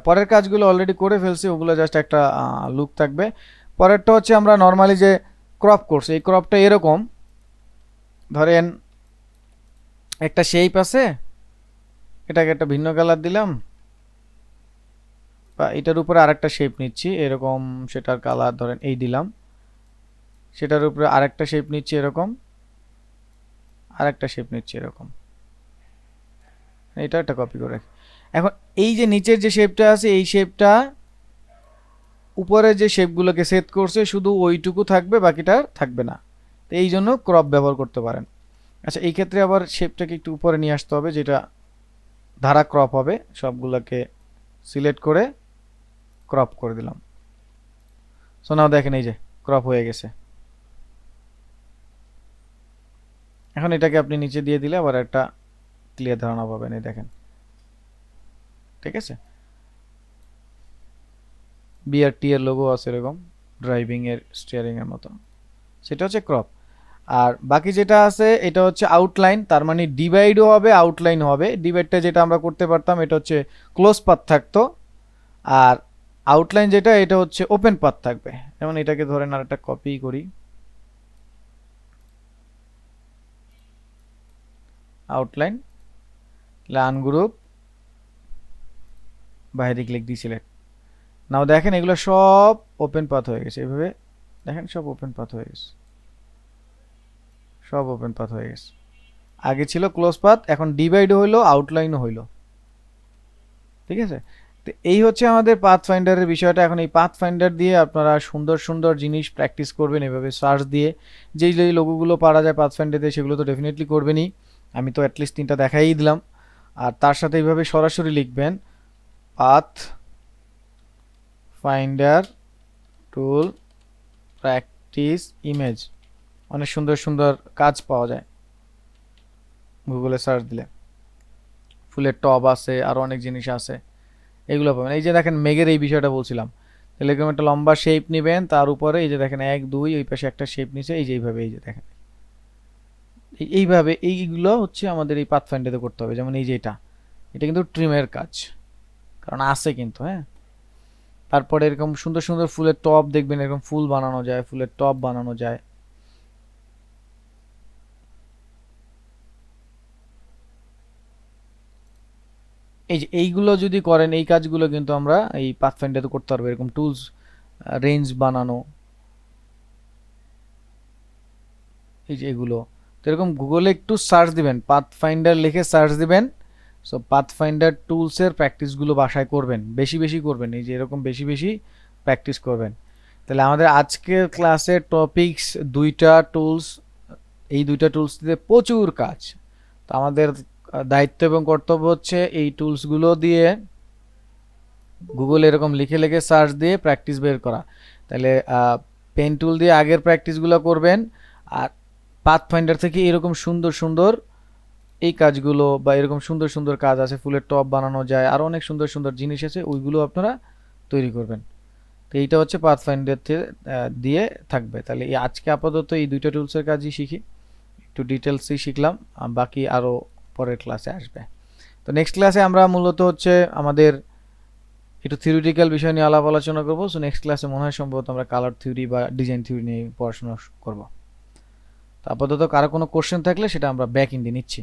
Speaker 1: পরের কাজগুলো অলরেডি করে ফেলছি, ওগুলো জাস্ট একটা লুক থাকবে। পরেরটা হচ্ছে আমরা নর্মালি যে ক্রপ করছি, এই ক্রপটা এরকম ধরেন একটা শেপ আছে, এটাকে একটা ভিন্ন কালার দিলাম, বা এটার উপরে আরেকটা শেপ নিচ্ছি এরকম, সেটার কালার ধরেন এই দিলাম, সেটার উপরে আরেকটা শেপ নিচ্ছি এরকম, আরেকটা শেপ নিচ্ছি এরকম, এটা একটা কপি করে। এখন এই যে নিচের যে শেপটা আছে এই শেপটা উপরে যে শেপগুলোকে সেট করছে শুধু ওইটুকু থাকবে, বাকিটা থাকবে না। তো এই জন্য ক্রপ ব্যবহার করতে পারেন। আচ্ছা এই ক্ষেত্রে আবার শেপটাকে একটু উপরে নিয়ে আসতে হবে, যেটা ধারা ক্রপ হবে। সবগুলোকে সিলেক্ট করে ক্রপ করে দিলাম। সো নাও দেখেন এই যে ক্রপ হয়ে গেছে। এখন এটাকে আপনি নিচে দিয়ে দিলে আবার একটা ক্লিয়ার ধারণা পাবেন, এই দেখেন, ঠিক আছে। বিআরটি এর লোগো আছে এরকম ড্রাইভিং এর স্টিয়ারিং এর মতো, সেটা হচ্ছে ক্রপ। আর বাকি যেটা আছে এটা হচ্ছে আউটলাইন, তার মানে ডিভাইডও হবে আউটলাইন হবে। ডিভাইডটা যেটা আমরা করতে পারতাম এটা হচ্ছে ক্লোজ পাথ থাকতো, আর আউটলাইন যেটা এটা হচ্ছে ওপেন পাথ থাকবে। যেমন এটাকে ধরেন আর একটা কপি করি, আউটলাইন, আনগ্রুপ, বাইরে ক্লিক দিয়ে সিলেক্ট। নাও দেখেন এগুলো সব ওপেন পাথ হয়ে গেছে, এইভাবে দেখেন সব ওপেন পাথ হয়ে গেছে, সব ওপেন পাথ হয়ে গেছে। আগে ছিল ক্লোজ পাথ, এখন ডিভাইডও হইলো আউটলাইনও হইলো, ঠিক আছে। তো এই হচ্ছে আমাদের পাথ ফাইন্ডারের বিষয়টা। এখন এই পাথ ফাইন্ডার দিয়ে আপনারা সুন্দর সুন্দর জিনিস প্র্যাকটিস করবেন, এভাবে সার্চ দিয়ে যেই যেই লোগোগুলো পারা যায় পাথ ফাইন্ডার দিয়ে সেগুলো তো ডেফিনেটলি করবেনই। আমি তো অ্যাটলিস্ট 3টা দেখাই দিলাম। আর তার সাথে এইভাবে সরাসরি লিখবেন পাথ ফাইন্ডার টুল প্র্যাকটিস ইমেজ, অনেক সুন্দর সুন্দর কাজ পাওয়া যায় গুগলে সার্চ দিলে। ফুলের টব আছে, আরও অনেক জিনিস আছে, এগুলো পাবেন। এই যে দেখেন মেঘের এই বিষয়টা বলছিলাম, তাহলে এরকম একটা লম্বা শেপ নেবেন, তার উপরে এই যে দেখেন 1 2 ওই পাশে একটা শেপ নিচে, এই যে এইভাবে, এই যে দেখেন এইভাবে, এইগুলো হচ্ছে আমাদের এই পাথ ফাইন্ডারে করতে হবে। যেমন এই যে এটা কিন্তু ট্রিমের কাজ, কারণ আছে কিন্তু, হ্যাঁ। তারপরে এরকম সুন্দর সুন্দর ফুলের টব দেখবেন, এরকম ফুল বানানো যায়, ফুলের টব বানানো যায়। এই যে এইগুলো যদি করেন এই কাজগুলো কিন্তু আমরা এই পাথফাইন্ডারে করতে পারবো। এরকম টুলস রেঞ্জ বানানো, এই যে এগুলো। তো এরকম গুগলে একটু সার্চ দিবেন, পাথফাইন্ডার লিখে সার্চ দিবেন। সো পাথফাইন্ডার টুলসের প্র্যাকটিসগুলো বাসায় করবেন, বেশি বেশি করবেন, এই যে এরকম বেশি বেশি প্র্যাকটিস করবেন। তাহলে আমাদের আজকের ক্লাসের টপিকস 2টা টুলস, এই 2টা টুলস দিয়ে প্রচুর কাজ। তো আমাদের দায়িত্ব এবং কর্তব্য হচ্ছে এই টুলসগুলো দিয়ে গুগল এরকম লিখে লিখে সার্চ দিয়ে প্র্যাকটিস বের করা। তাহলে পেন টুল দিয়ে আগের প্র্যাকটিসগুলো করবেন, আর পাথফাইন্ডার থেকে এরকম সুন্দর সুন্দর এই কাজগুলো বা এরকম সুন্দর সুন্দর কাজ আছে, ফুলের টব বানানো যায়, আরও অনেক সুন্দর সুন্দর জিনিস আছে, ওইগুলো আপনারা তৈরি করবেন। তো এইটা হচ্ছে পাথফাইন্ডার দিয়ে থাকবে। তাহলে এই আজকে আপাতত এই 2টা টুলসের কাজই শিখি, একটু ডিটেলসই শিখলাম, বাকি আরও পরের ক্লাসে আসবে। তো নেক্সট ক্লাসে আমরা মূলত হচ্ছে আমাদের একটু থিওরিটিক্যাল বিষয় নিয়ে আলাপ আলোচনা করবো। সো নেক্সট ক্লাসে মনে হয় সম্ভবত আমরা কালার থিওরি বা ডিজাইন থিওরি নিয়ে পড়াশোনা করব। তো আপাতত কারো কোনো কোশ্চেন থাকলে সেটা আমরা ব্যাক ইন দিয়ে নিচ্ছি।